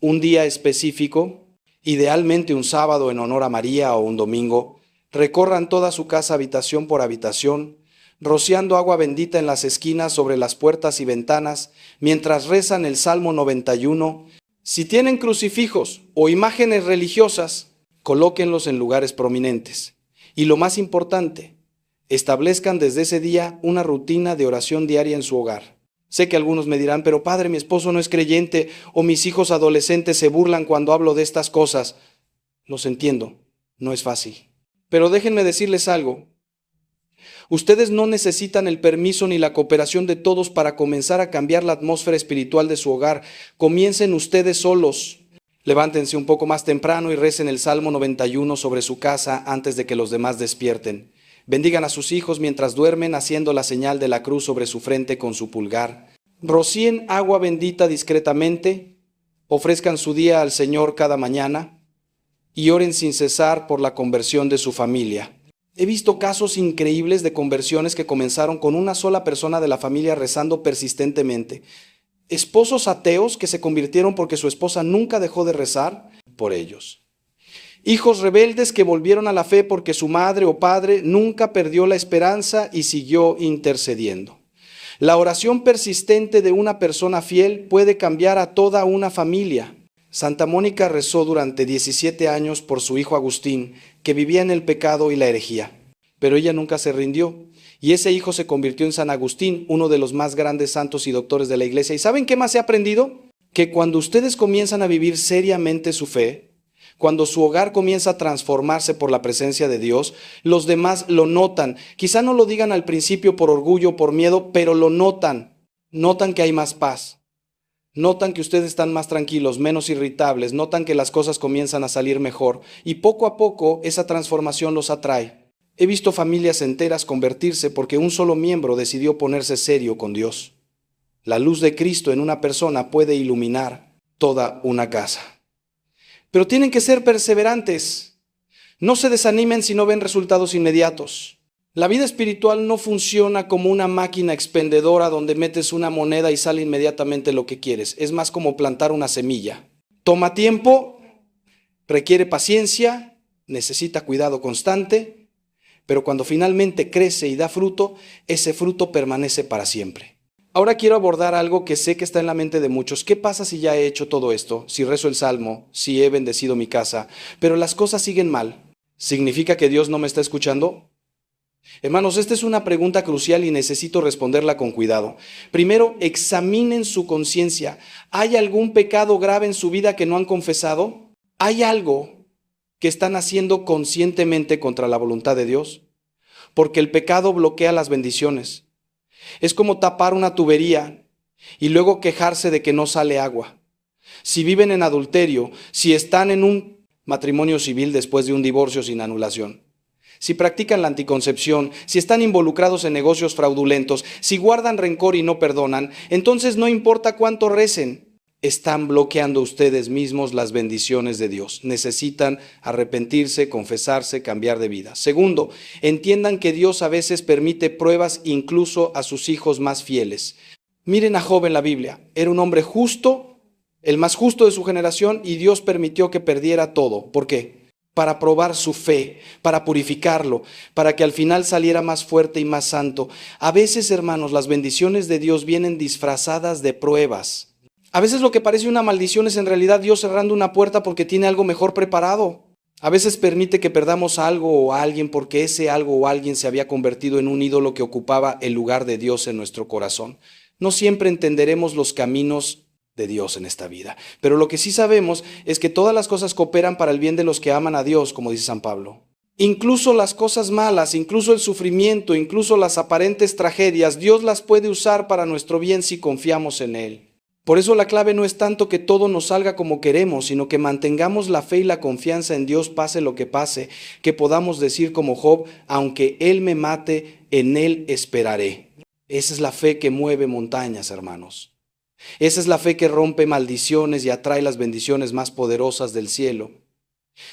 un día específico, idealmente un sábado en honor a María o un domingo, recorran toda su casa habitación por habitación, rociando agua bendita en las esquinas, sobre las puertas y ventanas, mientras rezan el Salmo 91. Si tienen crucifijos o imágenes religiosas, colóquenlos en lugares prominentes. Y lo más importante, establezcan desde ese día una rutina de oración diaria en su hogar. Sé que algunos me dirán, pero padre, mi esposo no es creyente o mis hijos adolescentes se burlan cuando hablo de estas cosas. Los entiendo, no es fácil. Pero déjenme decirles algo. Ustedes no necesitan el permiso ni la cooperación de todos para comenzar a cambiar la atmósfera espiritual de su hogar. Comiencen ustedes solos. Levántense un poco más temprano y recen el Salmo 91 sobre su casa antes de que los demás despierten. Bendigan a sus hijos mientras duermen, haciendo la señal de la cruz sobre su frente con su pulgar. Rocíen agua bendita discretamente, ofrezcan su día al Señor cada mañana y oren sin cesar por la conversión de su familia. He visto casos increíbles de conversiones que comenzaron con una sola persona de la familia rezando persistentemente. Esposos ateos que se convirtieron porque su esposa nunca dejó de rezar por ellos. Hijos rebeldes que volvieron a la fe porque su madre o padre nunca perdió la esperanza y siguió intercediendo. La oración persistente de una persona fiel puede cambiar a toda una familia. Santa Mónica rezó durante 17 años por su hijo Agustín, que vivía en el pecado y la herejía. Pero ella nunca se rindió. Y ese hijo se convirtió en San Agustín, uno de los más grandes santos y doctores de la Iglesia. ¿Y saben qué más he aprendido? Que cuando ustedes comienzan a vivir seriamente su fe, cuando su hogar comienza a transformarse por la presencia de Dios, los demás lo notan. Quizá no lo digan al principio por orgullo, por miedo, pero lo notan. Notan que hay más paz. Notan que ustedes están más tranquilos, menos irritables. Notan que las cosas comienzan a salir mejor. Y poco a poco esa transformación los atrae. He visto familias enteras convertirse porque un solo miembro decidió ponerse serio con Dios. La luz de Cristo en una persona puede iluminar toda una casa. Pero tienen que ser perseverantes. No se desanimen si no ven resultados inmediatos. La vida espiritual no funciona como una máquina expendedora donde metes una moneda y sale inmediatamente lo que quieres. Es más como plantar una semilla. Toma tiempo, requiere paciencia, necesita cuidado constante. Pero cuando finalmente crece y da fruto, ese fruto permanece para siempre. Ahora quiero abordar algo que sé que está en la mente de muchos. ¿Qué pasa si ya he hecho todo esto? Si rezo el Salmo, si he bendecido mi casa, pero las cosas siguen mal. ¿Significa que Dios no me está escuchando? Hermanos, esta es una pregunta crucial y necesito responderla con cuidado. Primero, examinen su conciencia. ¿Hay algún pecado grave en su vida que no han confesado? ¿Hay algo que están haciendo conscientemente contra la voluntad de Dios? Porque el pecado bloquea las bendiciones. Es como tapar una tubería y luego quejarse de que no sale agua. Si viven en adulterio, si están en un matrimonio civil después de un divorcio sin anulación, si practican la anticoncepción, si están involucrados en negocios fraudulentos, si guardan rencor y no perdonan, entonces no importa cuánto recen, están bloqueando ustedes mismos las bendiciones de Dios. Necesitan arrepentirse, confesarse, cambiar de vida. Segundo, entiendan que Dios a veces permite pruebas incluso a sus hijos más fieles. Miren a Job en la Biblia. Era un hombre justo, el más justo de su generación, y Dios permitió que perdiera todo. ¿Por qué? Para probar su fe, para purificarlo, para que al final saliera más fuerte y más santo. A veces, hermanos, las bendiciones de Dios vienen disfrazadas de pruebas. A veces lo que parece una maldición es en realidad Dios cerrando una puerta porque tiene algo mejor preparado. A veces permite que perdamos algo o a alguien porque ese algo o alguien se había convertido en un ídolo que ocupaba el lugar de Dios en nuestro corazón. No siempre entenderemos los caminos de Dios en esta vida, pero lo que sí sabemos es que todas las cosas cooperan para el bien de los que aman a Dios, como dice San Pablo. Incluso las cosas malas, incluso el sufrimiento, incluso las aparentes tragedias, Dios las puede usar para nuestro bien si confiamos en Él. Por eso la clave no es tanto que todo nos salga como queremos, sino que mantengamos la fe y la confianza en Dios pase lo que pase, que podamos decir como Job, aunque Él me mate, en Él esperaré. Esa es la fe que mueve montañas, hermanos. Esa es la fe que rompe maldiciones y atrae las bendiciones más poderosas del cielo.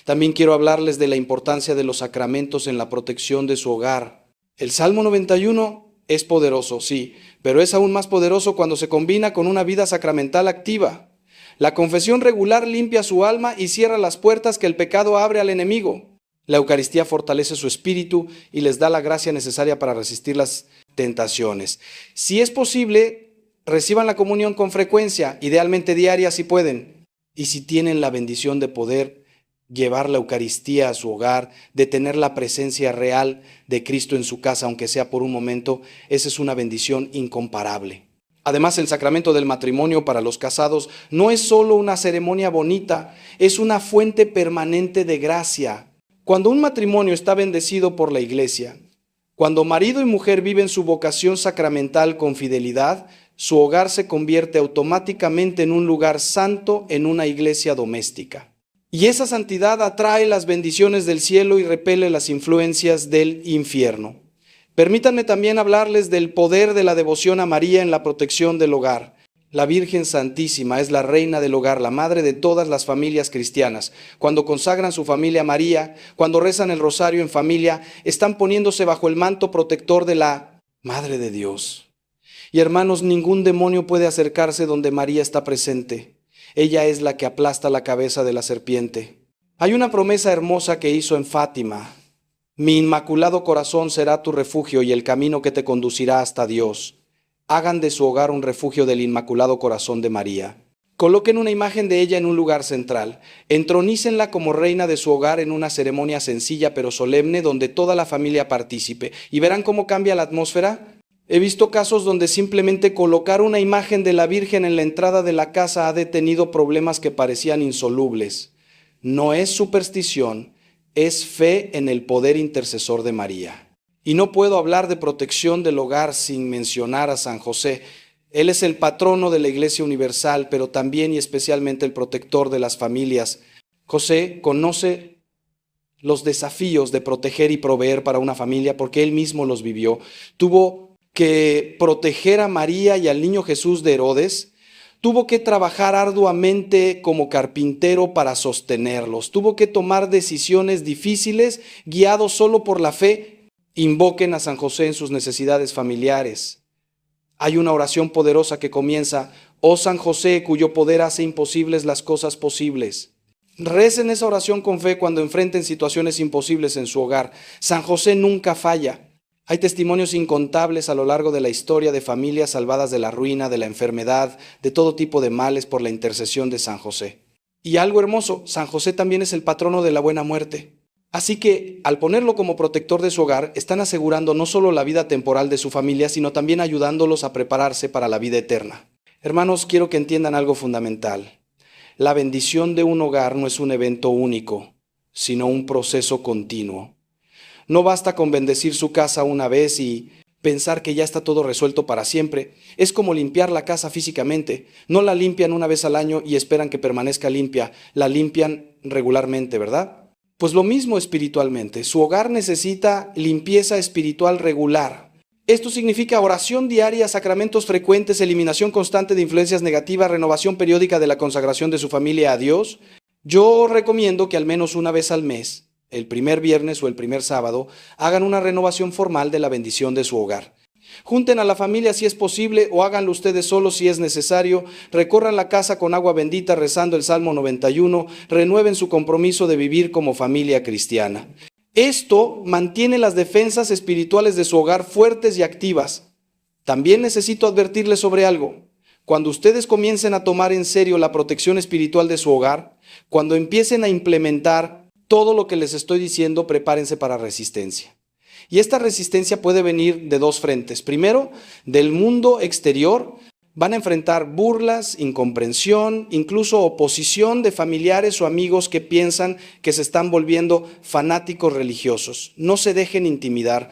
También quiero hablarles de la importancia de los sacramentos en la protección de su hogar. El Salmo 91 es poderoso, sí, pero es aún más poderoso cuando se combina con una vida sacramental activa. La confesión regular limpia su alma y cierra las puertas que el pecado abre al enemigo. La Eucaristía fortalece su espíritu y les da la gracia necesaria para resistir las tentaciones. Si es posible, reciban la comunión con frecuencia, idealmente diaria si pueden. Y si tienen la bendición de poder llevar la Eucaristía a su hogar, de tener la presencia real de Cristo en su casa, aunque sea por un momento, esa es una bendición incomparable. Además, el sacramento del matrimonio para los casados no es solo una ceremonia bonita, es una fuente permanente de gracia. Cuando un matrimonio está bendecido por la Iglesia, cuando marido y mujer viven su vocación sacramental con fidelidad, su hogar se convierte automáticamente en un lugar santo, en una iglesia doméstica. Y esa santidad atrae las bendiciones del cielo y repele las influencias del infierno. Permítanme también hablarles del poder de la devoción a María en la protección del hogar. La Virgen Santísima es la reina del hogar, la madre de todas las familias cristianas. Cuando consagran su familia a María, cuando rezan el rosario en familia, están poniéndose bajo el manto protector de la Madre de Dios. Y hermanos, ningún demonio puede acercarse donde María está presente. Ella es la que aplasta la cabeza de la serpiente. Hay una promesa hermosa que hizo en Fátima. Mi inmaculado corazón será tu refugio y el camino que te conducirá hasta Dios. Hagan de su hogar un refugio del Inmaculado Corazón de María. Coloquen una imagen de ella en un lugar central. Entronícenla como reina de su hogar en una ceremonia sencilla pero solemne donde toda la familia participe. ¿Y verán cómo cambia la atmósfera? He visto casos donde simplemente colocar una imagen de la Virgen en la entrada de la casa ha detenido problemas que parecían insolubles. No es superstición, es fe en el poder intercesor de María. Y no puedo hablar de protección del hogar sin mencionar a San José. Él es el patrono de la Iglesia Universal, pero también y especialmente el protector de las familias. José conoce los desafíos de proteger y proveer para una familia porque él mismo los vivió. Tuvo que proteger a María y al niño Jesús de Herodes, tuvo que trabajar arduamente como carpintero para sostenerlos, tuvo que tomar decisiones difíciles guiado solo por la fe. Invoquen a San José en sus necesidades familiares. Hay una oración poderosa que comienza: oh San José, cuyo poder hace imposibles las cosas posibles. Recen esa oración con fe cuando enfrenten situaciones imposibles en su hogar. San José nunca falla. Hay testimonios incontables a lo largo de la historia de familias salvadas de la ruina, de la enfermedad, de todo tipo de males por la intercesión de San José. Y algo hermoso, San José también es el patrono de la buena muerte. Así que, al ponerlo como protector de su hogar, están asegurando no solo la vida temporal de su familia, sino también ayudándolos a prepararse para la vida eterna. Hermanos, quiero que entiendan algo fundamental. La bendición de un hogar no es un evento único, sino un proceso continuo. No basta con bendecir su casa una vez y pensar que ya está todo resuelto para siempre. Es como limpiar la casa físicamente. No la limpian una vez al año y esperan que permanezca limpia. La limpian regularmente, ¿verdad? Pues lo mismo espiritualmente. Su hogar necesita limpieza espiritual regular. Esto significa oración diaria, sacramentos frecuentes, eliminación constante de influencias negativas, renovación periódica de la consagración de su familia a Dios. Yo recomiendo que al menos una vez al mes, el primer viernes o el primer sábado, hagan una renovación formal de la bendición de su hogar. Junten a la familia si es posible o háganlo ustedes solos si es necesario. Recorran la casa con agua bendita rezando el Salmo 91. Renueven su compromiso de vivir como familia cristiana. Esto mantiene las defensas espirituales de su hogar fuertes y activas. También necesito advertirles sobre algo. Cuando ustedes comiencen a tomar en serio la protección espiritual de su hogar, cuando empiecen a implementar todo lo que les estoy diciendo, prepárense para resistencia. Y esta resistencia puede venir de dos frentes. Primero, del mundo exterior. Van a enfrentar burlas, incomprensión, incluso oposición de familiares o amigos que piensan que se están volviendo fanáticos religiosos. No se dejen intimidar.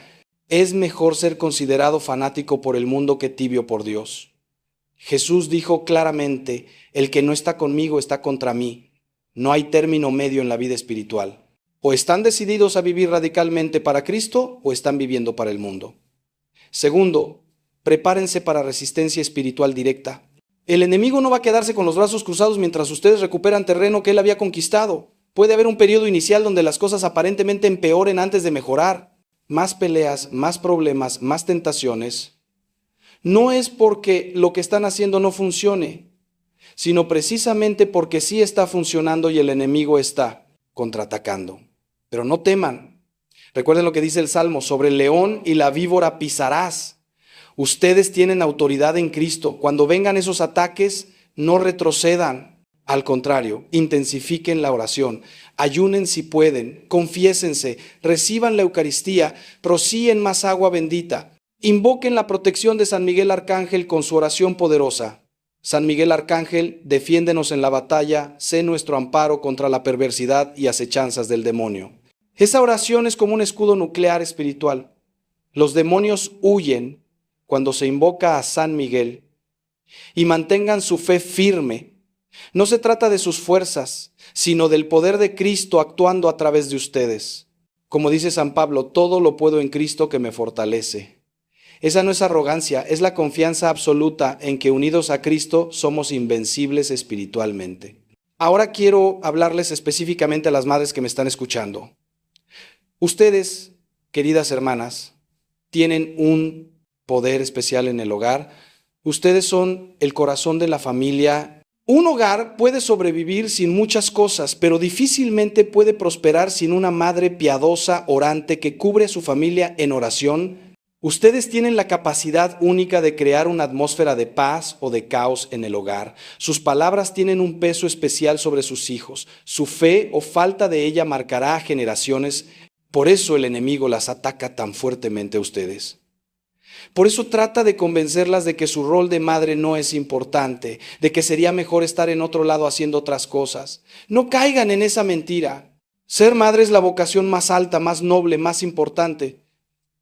Es mejor ser considerado fanático por el mundo que tibio por Dios. Jesús dijo claramente, el que no está conmigo está contra mí. No hay término medio en la vida espiritual. O están decididos a vivir radicalmente para Cristo o están viviendo para el mundo. Segundo, prepárense para resistencia espiritual directa. El enemigo no va a quedarse con los brazos cruzados mientras ustedes recuperan terreno que él había conquistado. Puede haber un periodo inicial donde las cosas aparentemente empeoren antes de mejorar. Más peleas, más problemas, más tentaciones. No es porque lo que están haciendo no funcione, sino precisamente porque sí está funcionando y el enemigo está contraatacando. Pero no teman. Recuerden lo que dice el Salmo, sobre el león y la víbora pisarás. Ustedes tienen autoridad en Cristo. Cuando vengan esos ataques, no retrocedan. Al contrario, intensifiquen la oración. Ayunen si pueden. Confiésense. Reciban la Eucaristía. Procíen más agua bendita. Invoquen la protección de San Miguel Arcángel con su oración poderosa. San Miguel Arcángel, defiéndenos en la batalla. Sé nuestro amparo contra la perversidad y acechanzas del demonio. Esa oración es como un escudo nuclear espiritual. Los demonios huyen cuando se invoca a San Miguel, y mantengan su fe firme. No se trata de sus fuerzas, sino del poder de Cristo actuando a través de ustedes. Como dice San Pablo, todo lo puedo en Cristo que me fortalece. Esa no es arrogancia, es la confianza absoluta en que unidos a Cristo somos invencibles espiritualmente. Ahora quiero hablarles específicamente a las madres que me están escuchando. Ustedes, queridas hermanas, tienen un poder especial en el hogar. Ustedes son el corazón de la familia. Un hogar puede sobrevivir sin muchas cosas, pero difícilmente puede prosperar sin una madre piadosa, orante, que cubre a su familia en oración. Ustedes tienen la capacidad única de crear una atmósfera de paz o de caos en el hogar. Sus palabras tienen un peso especial sobre sus hijos. Su fe o falta de ella marcará a generaciones. Por eso el enemigo las ataca tan fuertemente a ustedes. Por eso trata de convencerlas de que su rol de madre no es importante, de que sería mejor estar en otro lado haciendo otras cosas. No caigan en esa mentira. Ser madre es la vocación más alta, más noble, más importante.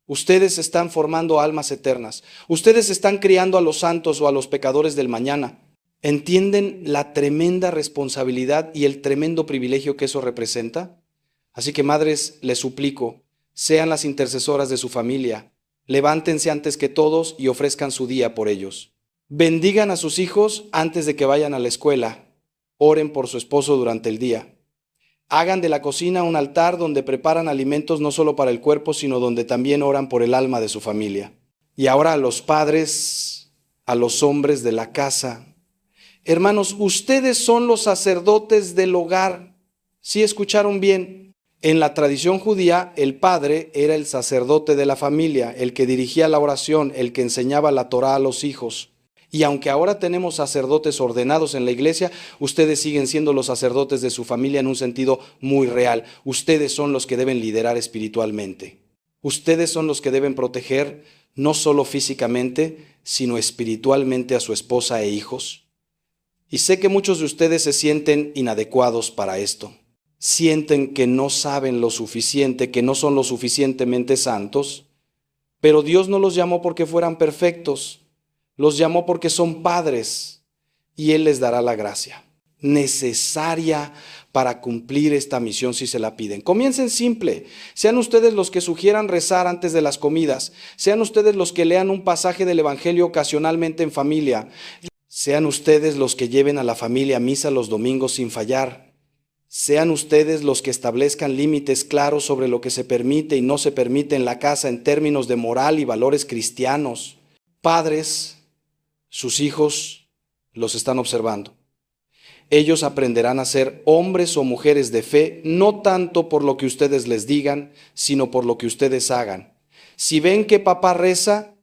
Ustedes están formando almas eternas. Ustedes están criando a los santos o a los pecadores del mañana. ¿Entienden la tremenda responsabilidad y el tremendo privilegio que eso representa? Así que, madres, les suplico, sean las intercesoras de su familia. Levántense antes que todos y ofrezcan su día por ellos. Bendigan a sus hijos antes de que vayan a la escuela. Oren por su esposo durante el día. Hagan de la cocina un altar donde preparan alimentos no solo para el cuerpo, sino donde también oran por el alma de su familia. Y ahora a los padres, a los hombres de la casa. Hermanos, ustedes son los sacerdotes del hogar. ¿Sí escucharon bien? En la tradición judía, el padre era el sacerdote de la familia, el que dirigía la oración, el que enseñaba la Torá a los hijos. Y aunque ahora tenemos sacerdotes ordenados en la iglesia, ustedes siguen siendo los sacerdotes de su familia en un sentido muy real. Ustedes son los que deben liderar espiritualmente. Ustedes son los que deben proteger, no solo físicamente, sino espiritualmente a su esposa e hijos. Y sé que muchos de ustedes se sienten inadecuados para esto. Sienten que no saben lo suficiente, que no son lo suficientemente santos, pero Dios no los llamó porque fueran perfectos, los llamó porque son padres y Él les dará la gracia necesaria para cumplir esta misión si se la piden. Comiencen simple, sean ustedes los que sugieran rezar antes de las comidas, sean ustedes los que lean un pasaje del Evangelio ocasionalmente en familia, sean ustedes los que lleven a la familia a misa los domingos sin fallar. Sean ustedes los que establezcan límites claros sobre lo que se permite y no se permite en la casa en términos de moral y valores cristianos. Padres, sus hijos los están observando. Ellos aprenderán a ser hombres o mujeres de fe, no tanto por lo que ustedes les digan, sino por lo que ustedes hagan. Si ven que papá reza,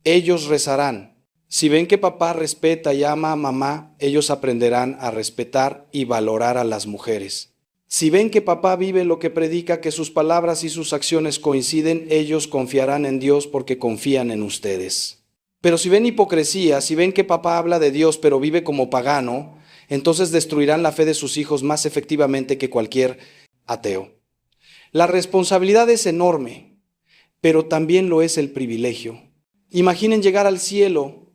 ellos rezarán. Si ven que papá respeta y ama a mamá, ellos aprenderán a respetar y valorar a las mujeres. Si ven que papá vive lo que predica, que sus palabras y sus acciones coinciden, ellos confiarán en Dios porque confían en ustedes. Pero si ven hipocresía, si ven que papá habla de Dios pero vive como pagano, entonces destruirán la fe de sus hijos más efectivamente que cualquier ateo. La responsabilidad es enorme, pero también lo es el privilegio. Imaginen llegar al cielo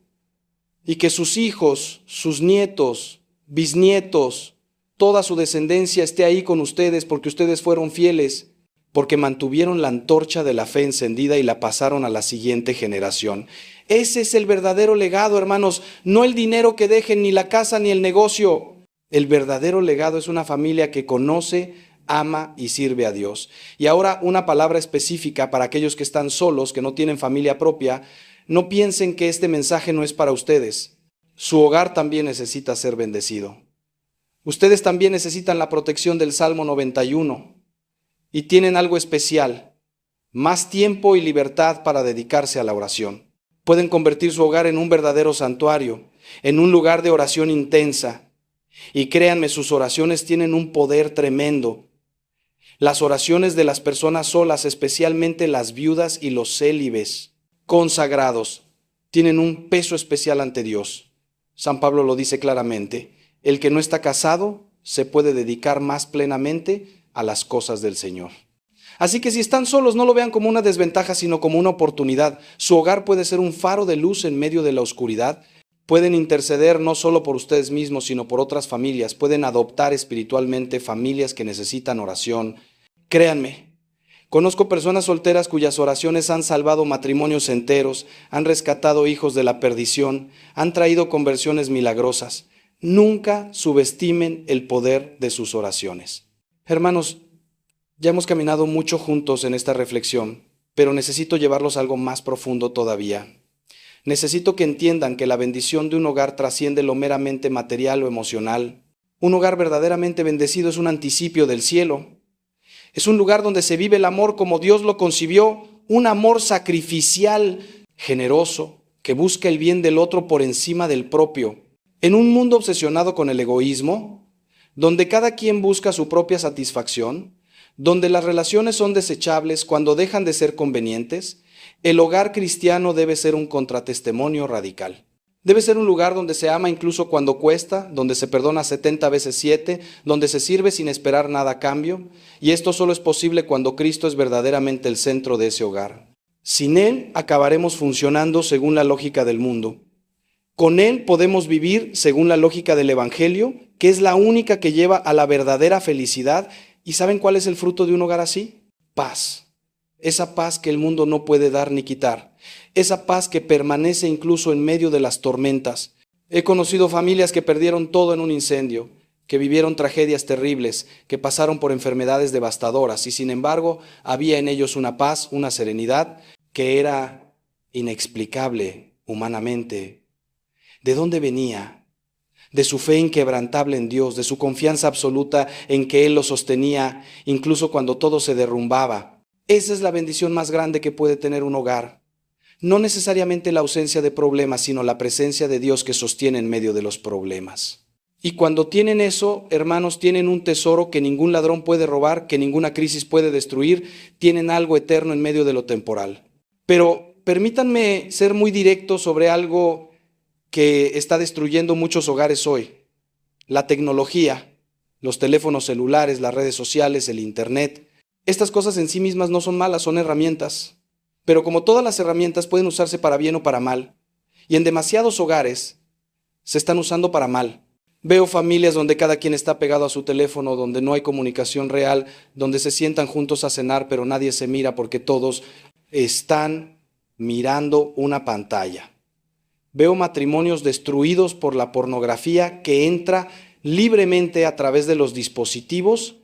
y que sus hijos, sus nietos, bisnietos, toda su descendencia esté ahí con ustedes porque ustedes fueron fieles, porque mantuvieron la antorcha de la fe encendida y la pasaron a la siguiente generación. Ese es el verdadero legado, hermanos, no el dinero que dejen, ni la casa, ni el negocio. El verdadero legado es una familia que conoce, ama y sirve a Dios. Y ahora una palabra específica para aquellos que están solos, que no tienen familia propia. No piensen que este mensaje no es para ustedes. Su hogar también necesita ser bendecido. Ustedes también necesitan la protección del Salmo 91 y tienen algo especial, más tiempo y libertad para dedicarse a la oración. Pueden convertir su hogar en un verdadero santuario, en un lugar de oración intensa. Y créanme, sus oraciones tienen un poder tremendo. Las oraciones de las personas solas, especialmente las viudas y los célibes, consagrados, tienen un peso especial ante Dios. San Pablo lo dice claramente. El que no está casado se puede dedicar más plenamente a las cosas del Señor. Así que si están solos, no lo vean como una desventaja, sino como una oportunidad. Su hogar puede ser un faro de luz en medio de la oscuridad. Pueden interceder no solo por ustedes mismos, sino por otras familias. Pueden adoptar espiritualmente familias que necesitan oración. Créanme, conozco personas solteras cuyas oraciones han salvado matrimonios enteros, han rescatado hijos de la perdición, han traído conversiones milagrosas. Nunca subestimen el poder de sus oraciones. Hermanos, ya hemos caminado mucho juntos en esta reflexión, pero necesito llevarlos a algo más profundo todavía. Necesito que entiendan que la bendición de un hogar trasciende lo meramente material o emocional. Un hogar verdaderamente bendecido es un anticipio del cielo. Es un lugar donde se vive el amor como Dios lo concibió, un amor sacrificial, generoso, que busca el bien del otro por encima del propio. En un mundo obsesionado con el egoísmo, donde cada quien busca su propia satisfacción, donde las relaciones son desechables cuando dejan de ser convenientes, el hogar cristiano debe ser un contratestimonio radical. Debe ser un lugar donde se ama incluso cuando cuesta, donde se perdona 70 veces 7, donde se sirve sin esperar nada a cambio, y esto solo es posible cuando Cristo es verdaderamente el centro de ese hogar. Sin Él acabaremos funcionando según la lógica del mundo. Con Él podemos vivir según la lógica del Evangelio, que es la única que lleva a la verdadera felicidad. ¿Y saben cuál es el fruto de un hogar así? Paz. Esa paz que el mundo no puede dar ni quitar. Esa paz que permanece incluso en medio de las tormentas. He conocido familias que perdieron todo en un incendio, que vivieron tragedias terribles, que pasaron por enfermedades devastadoras y sin embargo había en ellos una paz, una serenidad que era inexplicable humanamente. ¿De dónde venía? De su fe inquebrantable en Dios, de su confianza absoluta en que Él lo sostenía, incluso cuando todo se derrumbaba. Esa es la bendición más grande que puede tener un hogar. No necesariamente la ausencia de problemas, sino la presencia de Dios que sostiene en medio de los problemas. Y cuando tienen eso, hermanos, tienen un tesoro que ningún ladrón puede robar, que ninguna crisis puede destruir, tienen algo eterno en medio de lo temporal. Pero permítanme ser muy directo sobre algo que está destruyendo muchos hogares hoy. La tecnología, los teléfonos celulares, las redes sociales, el internet. Estas cosas en sí mismas no son malas, son herramientas. Pero como todas las herramientas pueden usarse para bien o para mal, y en demasiados hogares se están usando para mal. Veo familias donde cada quien está pegado a su teléfono, donde no hay comunicación real, donde se sientan juntos a cenar, pero nadie se mira porque todos están mirando una pantalla. Veo matrimonios destruidos por la pornografía que entra libremente a través de los dispositivos.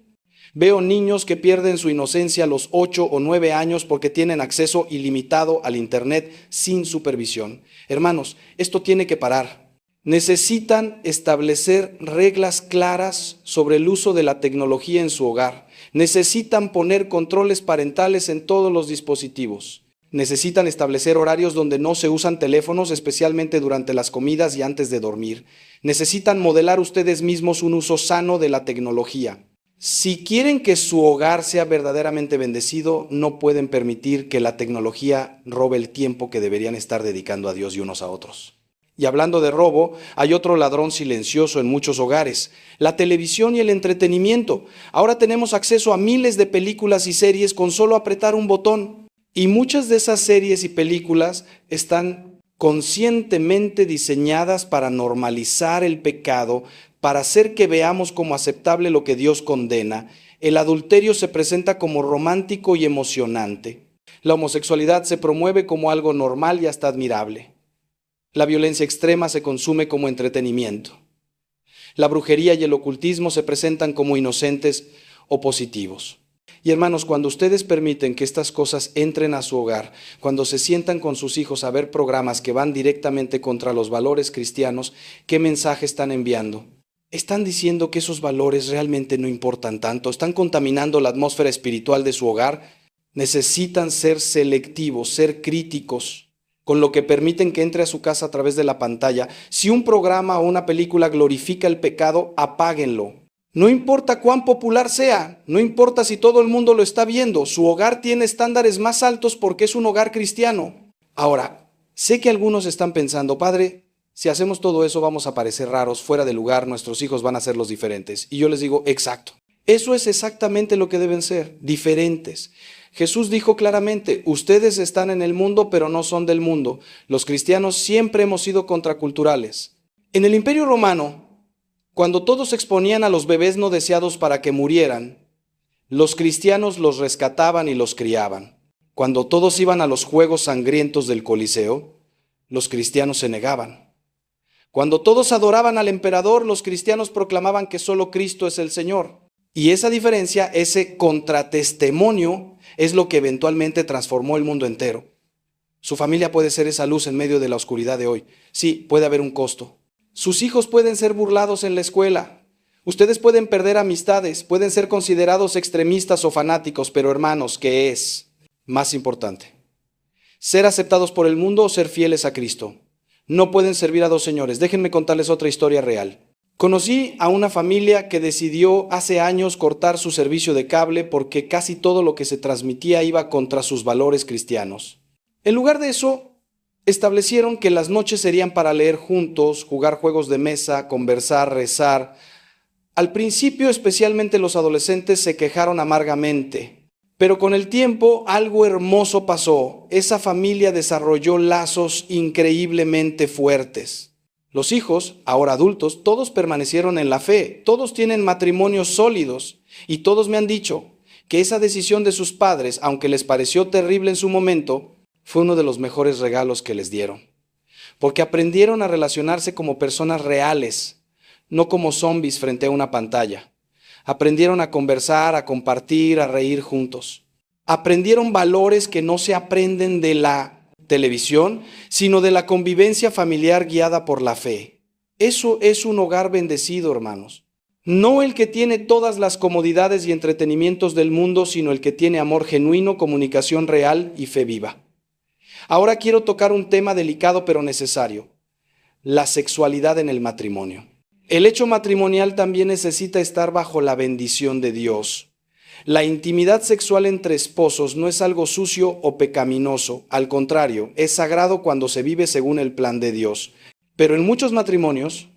Veo niños que pierden su inocencia a los 8 o 9 años porque tienen acceso ilimitado al internet sin supervisión. Hermanos, esto tiene que parar. Necesitan establecer reglas claras sobre el uso de la tecnología en su hogar. Necesitan poner controles parentales en todos los dispositivos. Necesitan establecer horarios donde no se usan teléfonos, especialmente durante las comidas y antes de dormir. Necesitan modelar ustedes mismos un uso sano de la tecnología. Si quieren que su hogar sea verdaderamente bendecido, no pueden permitir que la tecnología robe el tiempo que deberían estar dedicando a Dios y unos a otros. Y hablando de robo, hay otro ladrón silencioso en muchos hogares: la televisión y el entretenimiento. Ahora tenemos acceso a miles de películas y series con solo apretar un botón. Y muchas de esas series y películas están conscientemente diseñadas para normalizar el pecado, para hacer que veamos como aceptable lo que Dios condena. El adulterio se presenta como romántico y emocionante. La homosexualidad se promueve como algo normal y hasta admirable. La violencia extrema se consume como entretenimiento. La brujería y el ocultismo se presentan como inocentes o positivos. Y hermanos, cuando ustedes permiten que estas cosas entren a su hogar, cuando se sientan con sus hijos a ver programas que van directamente contra los valores cristianos, ¿qué mensaje están enviando? Están diciendo que esos valores realmente no importan tanto, están contaminando la atmósfera espiritual de su hogar. Necesitan ser selectivos, ser críticos con lo que permiten que entre a su casa a través de la pantalla. Si un programa o una película glorifica el pecado, apáguenlo. No importa cuán popular sea, no importa si todo el mundo lo está viendo, su hogar tiene estándares más altos porque es un hogar cristiano. Ahora, sé que algunos están pensando: padre, si hacemos todo eso vamos a parecer raros, fuera de lugar, nuestros hijos van a ser los diferentes. Y yo les digo: exacto. Eso es exactamente lo que deben ser, diferentes. Jesús dijo claramente: ustedes están en el mundo, pero no son del mundo. Los cristianos siempre hemos sido contraculturales. En el Imperio Romano, cuando todos exponían a los bebés no deseados para que murieran, los cristianos los rescataban y los criaban. Cuando todos iban a los juegos sangrientos del Coliseo, los cristianos se negaban. Cuando todos adoraban al emperador, los cristianos proclamaban que solo Cristo es el Señor. Y esa diferencia, ese contratestimonio, es lo que eventualmente transformó el mundo entero. Su familia puede ser esa luz en medio de la oscuridad de hoy. Sí, puede haber un costo. Sus hijos pueden ser burlados en la escuela. Ustedes pueden perder amistades, pueden ser considerados extremistas o fanáticos, pero hermanos, ¿qué es más importante? ¿Ser aceptados por el mundo o ser fieles a Cristo? No pueden servir a dos señores. Déjenme contarles otra historia real. Conocí a una familia que decidió hace años cortar su servicio de cable porque casi todo lo que se transmitía iba contra sus valores cristianos. En lugar de eso, establecieron que las noches serían para leer juntos, jugar juegos de mesa, conversar, rezar. Al principio, especialmente los adolescentes, se quejaron amargamente. Pero con el tiempo, algo hermoso pasó. Esa familia desarrolló lazos increíblemente fuertes. Los hijos, ahora adultos, todos permanecieron en la fe. Todos tienen matrimonios sólidos. Y todos me han dicho que esa decisión de sus padres, aunque les pareció terrible en su momento, fue uno de los mejores regalos que les dieron. Porque aprendieron a relacionarse como personas reales, no como zombies frente a una pantalla. Aprendieron a conversar, a compartir, a reír juntos. Aprendieron valores que no se aprenden de la televisión, sino de la convivencia familiar guiada por la fe. Eso es un hogar bendecido, hermanos. No el que tiene todas las comodidades y entretenimientos del mundo, sino el que tiene amor genuino, comunicación real y fe viva. Ahora quiero tocar un tema delicado pero necesario: la sexualidad en el matrimonio. El hecho matrimonial también necesita estar bajo la bendición de Dios. La intimidad sexual entre esposos no es algo sucio o pecaminoso, al contrario, es sagrado cuando se vive según el plan de Dios. Pero en muchos matrimonios,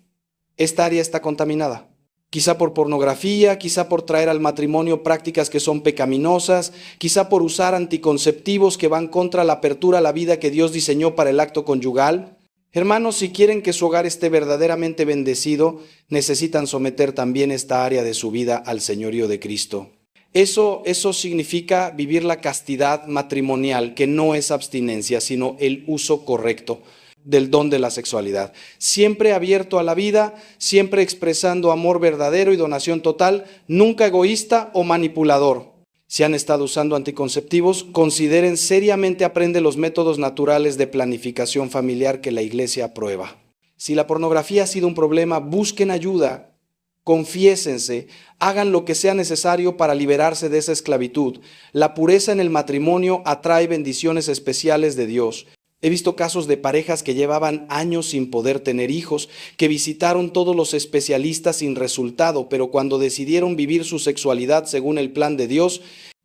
esta área está contaminada. Quizá por pornografía, quizá por traer al matrimonio prácticas que son pecaminosas, quizá por usar anticonceptivos que van contra la apertura a la vida que Dios diseñó para el acto conyugal. Hermanos, si quieren que su hogar esté verdaderamente bendecido, necesitan someter también esta área de su vida al señorío de Cristo. Eso significa vivir la castidad matrimonial, que no es abstinencia, sino el uso correcto del don de la sexualidad. Siempre abierto a la vida, siempre expresando amor verdadero y donación total, nunca egoísta o manipulador. Si han estado usando anticonceptivos, consideren seriamente aprender los métodos naturales de planificación familiar que la Iglesia aprueba. Si la pornografía ha sido un problema, busquen ayuda, confiésense, hagan lo que sea necesario para liberarse de esa esclavitud. La pureza en el matrimonio atrae bendiciones especiales de Dios. He visto casos de parejas que llevaban años sin poder tener hijos, que visitaron todos los especialistas sin resultado, pero cuando decidieron vivir su sexualidad según el plan de Dios,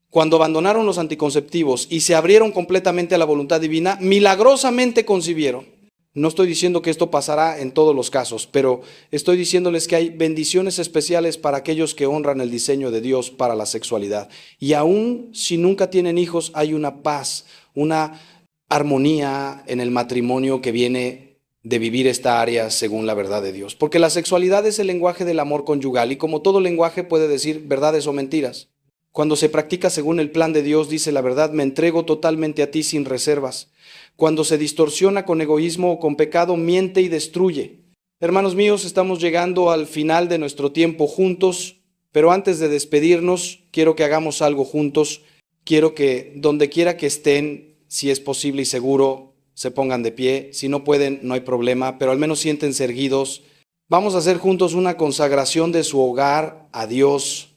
cuando abandonaron los anticonceptivos y se abrieron completamente a la voluntad divina, milagrosamente concibieron. No estoy diciendo que esto pasará en todos los casos, pero estoy diciéndoles que hay bendiciones especiales para aquellos que honran el diseño de Dios para la sexualidad. Y aún si nunca tienen hijos, hay una paz, una armonía en el matrimonio que viene de vivir esta área según la verdad de Dios. Porque la sexualidad es el lenguaje del amor conyugal y como todo lenguaje puede decir verdades o mentiras. Cuando se practica según el plan de Dios, dice la verdad, me entrego totalmente a ti sin reservas. Cuando se distorsiona con egoísmo o con pecado, miente y destruye. Hermanos míos, estamos llegando al final de nuestro tiempo juntos, pero antes de despedirnos, quiero que hagamos algo juntos. Quiero que donde quiera que estén, si es posible y seguro, se pongan de pie. Si no pueden, no hay problema, pero al menos siéntense erguidos. Vamos a hacer juntos una consagración de su hogar a Dios.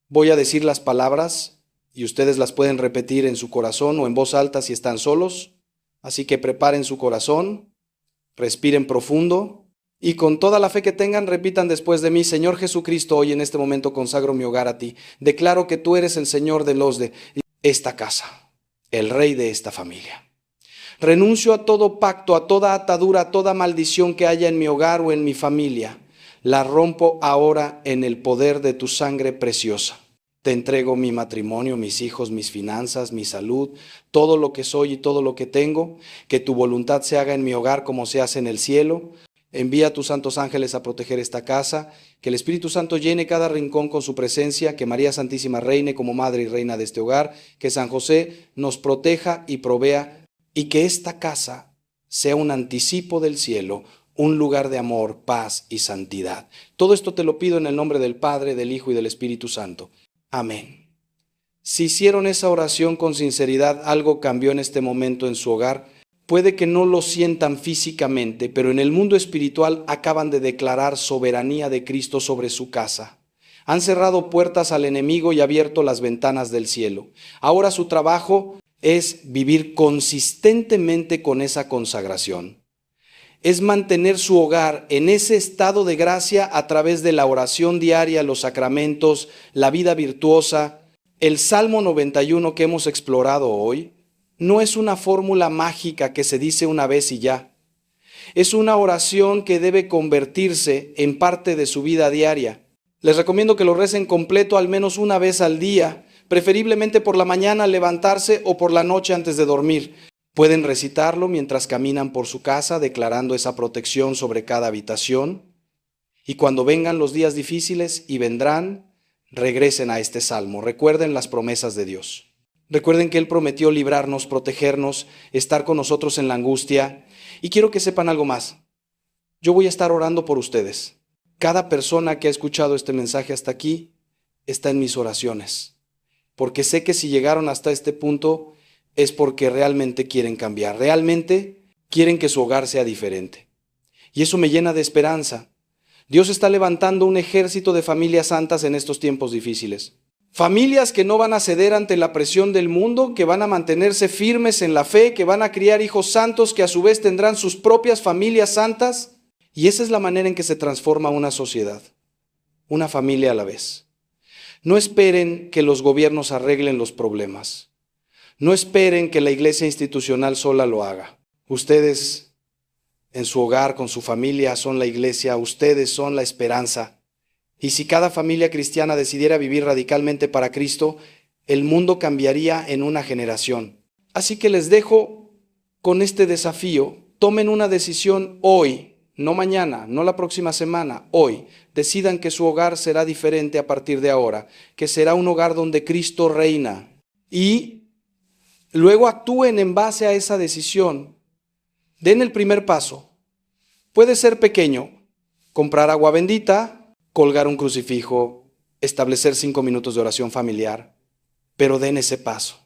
Voy a decir las palabras y ustedes las pueden repetir en su corazón o en voz alta si están solos. Así que preparen su corazón, respiren profundo y con toda la fe que tengan repitan después de mí: Señor Jesucristo, hoy en este momento consagro mi hogar a ti. Declaro que tú eres el Señor de los de esta casa, el Rey de esta familia. Renuncio a todo pacto, a toda atadura, a toda maldición que haya en mi hogar o en mi familia. La rompo ahora en el poder de tu sangre preciosa. Te entrego mi matrimonio, mis hijos, mis finanzas, mi salud, todo lo que soy y todo lo que tengo. Que tu voluntad se haga en mi hogar como se hace en el cielo. Envía a tus santos ángeles a proteger esta casa. Que el Espíritu Santo llene cada rincón con su presencia. Que María Santísima reine como madre y reina de este hogar. Que San José nos proteja y provea. Y que esta casa sea un anticipo del cielo, un lugar de amor, paz y santidad. Todo esto te lo pido en el nombre del Padre, del Hijo y del Espíritu Santo. Amén. Si hicieron esa oración con sinceridad, algo cambió en este momento en su hogar. Puede que no lo sientan físicamente, pero en el mundo espiritual acaban de declarar soberanía de Cristo sobre su casa. Han cerrado puertas al enemigo y abierto las ventanas del cielo. Ahora su trabajo es vivir consistentemente con esa consagración. Es mantener su hogar en ese estado de gracia a través de la oración diaria, los sacramentos, la vida virtuosa. El Salmo 91 que hemos explorado hoy no es una fórmula mágica que se dice una vez y ya. Es una oración que debe convertirse en parte de su vida diaria. Les recomiendo que lo recen completo al menos una vez al día, preferiblemente por la mañana al levantarse o por la noche antes de dormir. Pueden recitarlo mientras caminan por su casa, declarando esa protección sobre cada habitación. Y cuando vengan los días difíciles, y vendrán, regresen a este salmo. Recuerden las promesas de Dios. Recuerden que Él prometió librarnos, protegernos, estar con nosotros en la angustia. Y quiero que sepan algo más. Yo voy a estar orando por ustedes. Cada persona que ha escuchado este mensaje hasta aquí está en mis oraciones. Porque sé que si llegaron hasta este punto es porque realmente quieren cambiar, realmente quieren que su hogar sea diferente. Y eso me llena de esperanza. Dios está levantando un ejército de familias santas en estos tiempos difíciles. Familias que no van a ceder ante la presión del mundo, que van a mantenerse firmes en la fe, que van a criar hijos santos, que a su vez tendrán sus propias familias santas. Y esa es la manera en que se transforma una sociedad, una familia a la vez. No esperen que los gobiernos arreglen los problemas. No esperen que la iglesia institucional sola lo haga. Ustedes en su hogar, con su familia, son la iglesia, ustedes son la esperanza. Y si cada familia cristiana decidiera vivir radicalmente para Cristo, el mundo cambiaría en una generación. Así que les dejo con este desafío. Tomen una decisión hoy, no mañana, no la próxima semana, hoy. Decidan que su hogar será diferente a partir de ahora, que será un hogar donde Cristo reina. Y luego actúen en base a esa decisión. Den el primer paso. Puede ser pequeño: comprar agua bendita, colgar un crucifijo, establecer 5 minutos de oración familiar. Pero den ese paso.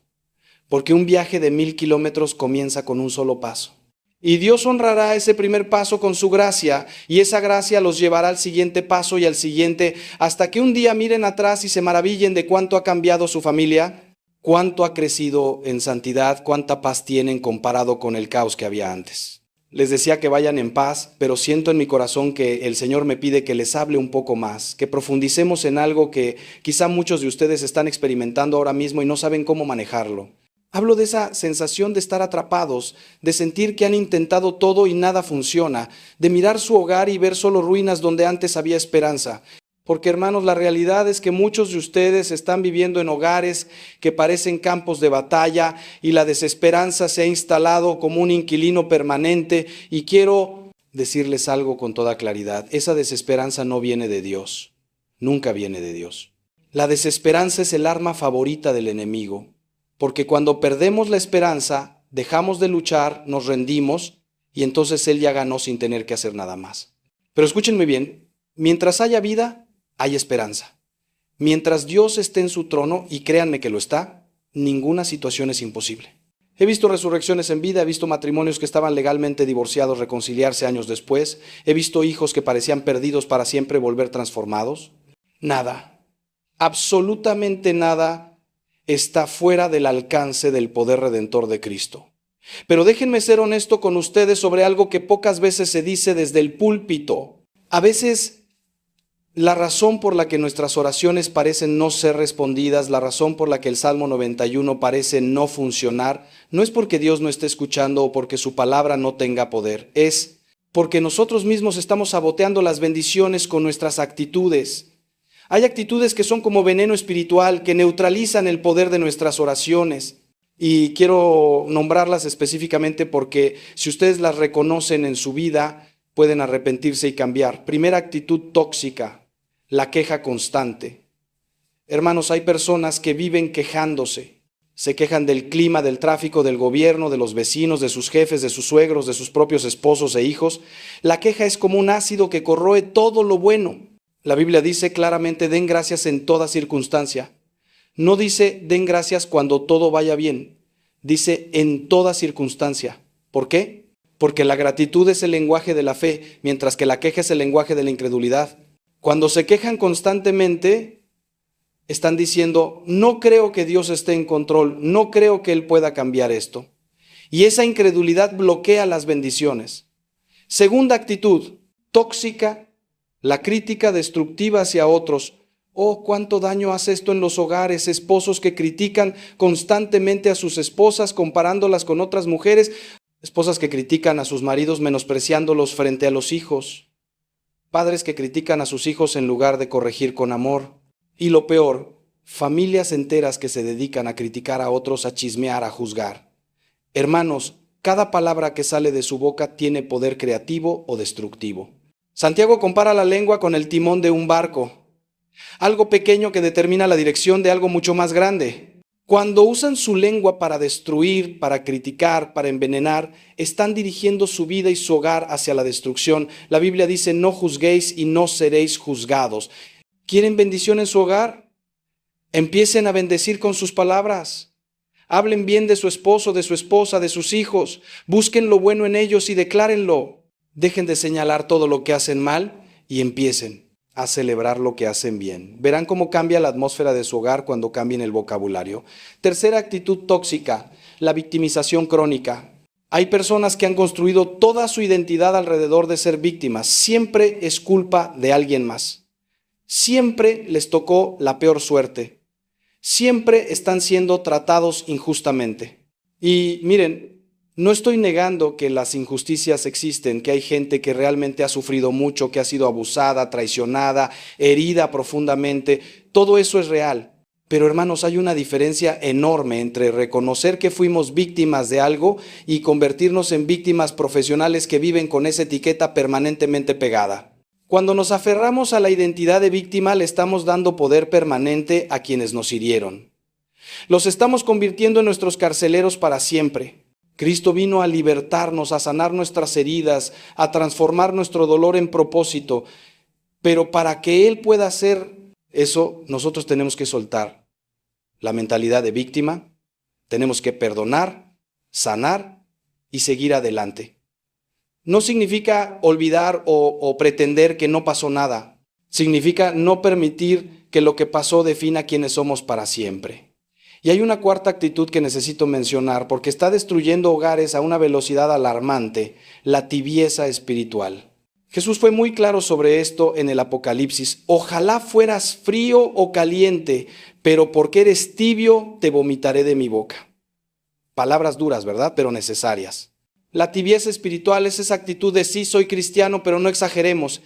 Porque un viaje de 1000 kilómetros comienza con un solo paso. Y Dios honrará ese primer paso con su gracia, y esa gracia los llevará al siguiente paso y al siguiente, hasta que un día miren atrás y se maravillen de cuánto ha cambiado su familia, ¿Cuánto ha crecido en santidad? ¿Cuánta paz tienen comparado con el caos que había antes? Les decía que vayan en paz, pero siento en mi corazón que el Señor me pide que les hable un poco más, que profundicemos en algo que quizá muchos de ustedes están experimentando ahora mismo y no saben cómo manejarlo. Hablo de esa sensación de estar atrapados, de sentir que han intentado todo y nada funciona, de mirar su hogar y ver solo ruinas donde antes había esperanza. Porque, hermanos, la realidad es que muchos de ustedes están viviendo en hogares que parecen campos de batalla y la desesperanza se ha instalado como un inquilino permanente. Y quiero decirles algo con toda claridad: esa desesperanza no viene de Dios, nunca viene de Dios. La desesperanza es el arma favorita del enemigo, porque cuando perdemos la esperanza, dejamos de luchar, nos rendimos y entonces él ya ganó sin tener que hacer nada más. Pero escúchenme bien, mientras haya vida, hay esperanza. Mientras Dios esté en su trono, y créanme que lo está, ninguna situación es imposible. He visto resurrecciones en vida, he visto matrimonios que estaban legalmente divorciados reconciliarse años después, he visto hijos que parecían perdidos para siempre volver transformados. Nada, absolutamente nada está fuera del alcance del poder redentor de Cristo. Pero déjenme ser honesto con ustedes sobre algo que pocas veces se dice desde el púlpito. A veces la razón por la que nuestras oraciones parecen no ser respondidas, la razón por la que el Salmo 91 parece no funcionar, no es porque Dios no esté escuchando o porque su palabra no tenga poder, es porque nosotros mismos estamos saboteando las bendiciones con nuestras actitudes. Hay actitudes que son como veneno espiritual, que neutralizan el poder de nuestras oraciones. Y quiero nombrarlas específicamente porque si ustedes las reconocen en su vida, pueden arrepentirse y cambiar. Primera actitud tóxica: la queja constante. Hermanos, hay personas que viven quejándose. Se quejan del clima, del tráfico, del gobierno, de los vecinos, de sus jefes, de sus suegros, de sus propios esposos e hijos. La queja es como un ácido que corroe todo lo bueno. La Biblia dice claramente: den gracias en toda circunstancia. No dice den gracias cuando todo vaya bien. Dice en toda circunstancia. ¿Por qué? Porque la gratitud es el lenguaje de la fe, mientras que la queja es el lenguaje de la incredulidad. Cuando se quejan constantemente, están diciendo: no creo que Dios esté en control, no creo que Él pueda cambiar esto. Y esa incredulidad bloquea las bendiciones. Segunda actitud, tóxica, la crítica destructiva hacia otros. Oh, cuánto daño hace esto en los hogares, esposos que critican constantemente a sus esposas comparándolas con otras mujeres, esposas que critican a sus maridos menospreciándolos frente a los hijos. Padres que critican a sus hijos en lugar de corregir con amor. Y lo peor, familias enteras que se dedican a criticar a otros, a chismear, a juzgar. Hermanos, cada palabra que sale de su boca tiene poder creativo o destructivo. Santiago compara la lengua con el timón de un barco, algo pequeño que determina la dirección de algo mucho más grande. Cuando usan su lengua para destruir, para criticar, para envenenar, están dirigiendo su vida y su hogar hacia la destrucción. La Biblia dice: no juzguéis y no seréis juzgados. ¿Quieren bendición en su hogar? Empiecen a bendecir con sus palabras. Hablen bien de su esposo, de su esposa, de sus hijos. Busquen lo bueno en ellos y declárenlo. Dejen de señalar todo lo que hacen mal y empiecen a celebrar lo que hacen bien. Verán cómo cambia la atmósfera de su hogar cuando cambien el vocabulario. Tercera actitud tóxica: la victimización crónica. Hay personas que han construido toda su identidad alrededor de ser víctimas. Siempre es culpa de alguien más. Siempre les tocó la peor suerte. Siempre están siendo tratados injustamente. Y miren, no estoy negando que las injusticias existen, que hay gente que realmente ha sufrido mucho, que ha sido abusada, traicionada, herida profundamente. Todo eso es real. Pero hermanos, hay una diferencia enorme entre reconocer que fuimos víctimas de algo y convertirnos en víctimas profesionales que viven con esa etiqueta permanentemente pegada. Cuando nos aferramos a la identidad de víctima, le estamos dando poder permanente a quienes nos hirieron. Los estamos convirtiendo en nuestros carceleros para siempre. Cristo vino a libertarnos, a sanar nuestras heridas, a transformar nuestro dolor en propósito. Pero para que Él pueda hacer eso, nosotros tenemos que soltar la mentalidad de víctima, tenemos que perdonar, sanar y seguir adelante. No significa olvidar o pretender que no pasó nada. Significa no permitir que lo que pasó defina quiénes somos para siempre. Y hay una cuarta actitud que necesito mencionar porque está destruyendo hogares a una velocidad alarmante, la tibieza espiritual. Jesús fue muy claro sobre esto en el Apocalipsis. Ojalá fueras frío o caliente, pero porque eres tibio, te vomitaré de mi boca. Palabras duras, ¿verdad? Pero necesarias. La tibieza espiritual es esa actitud de sí, soy cristiano, pero no exageremos.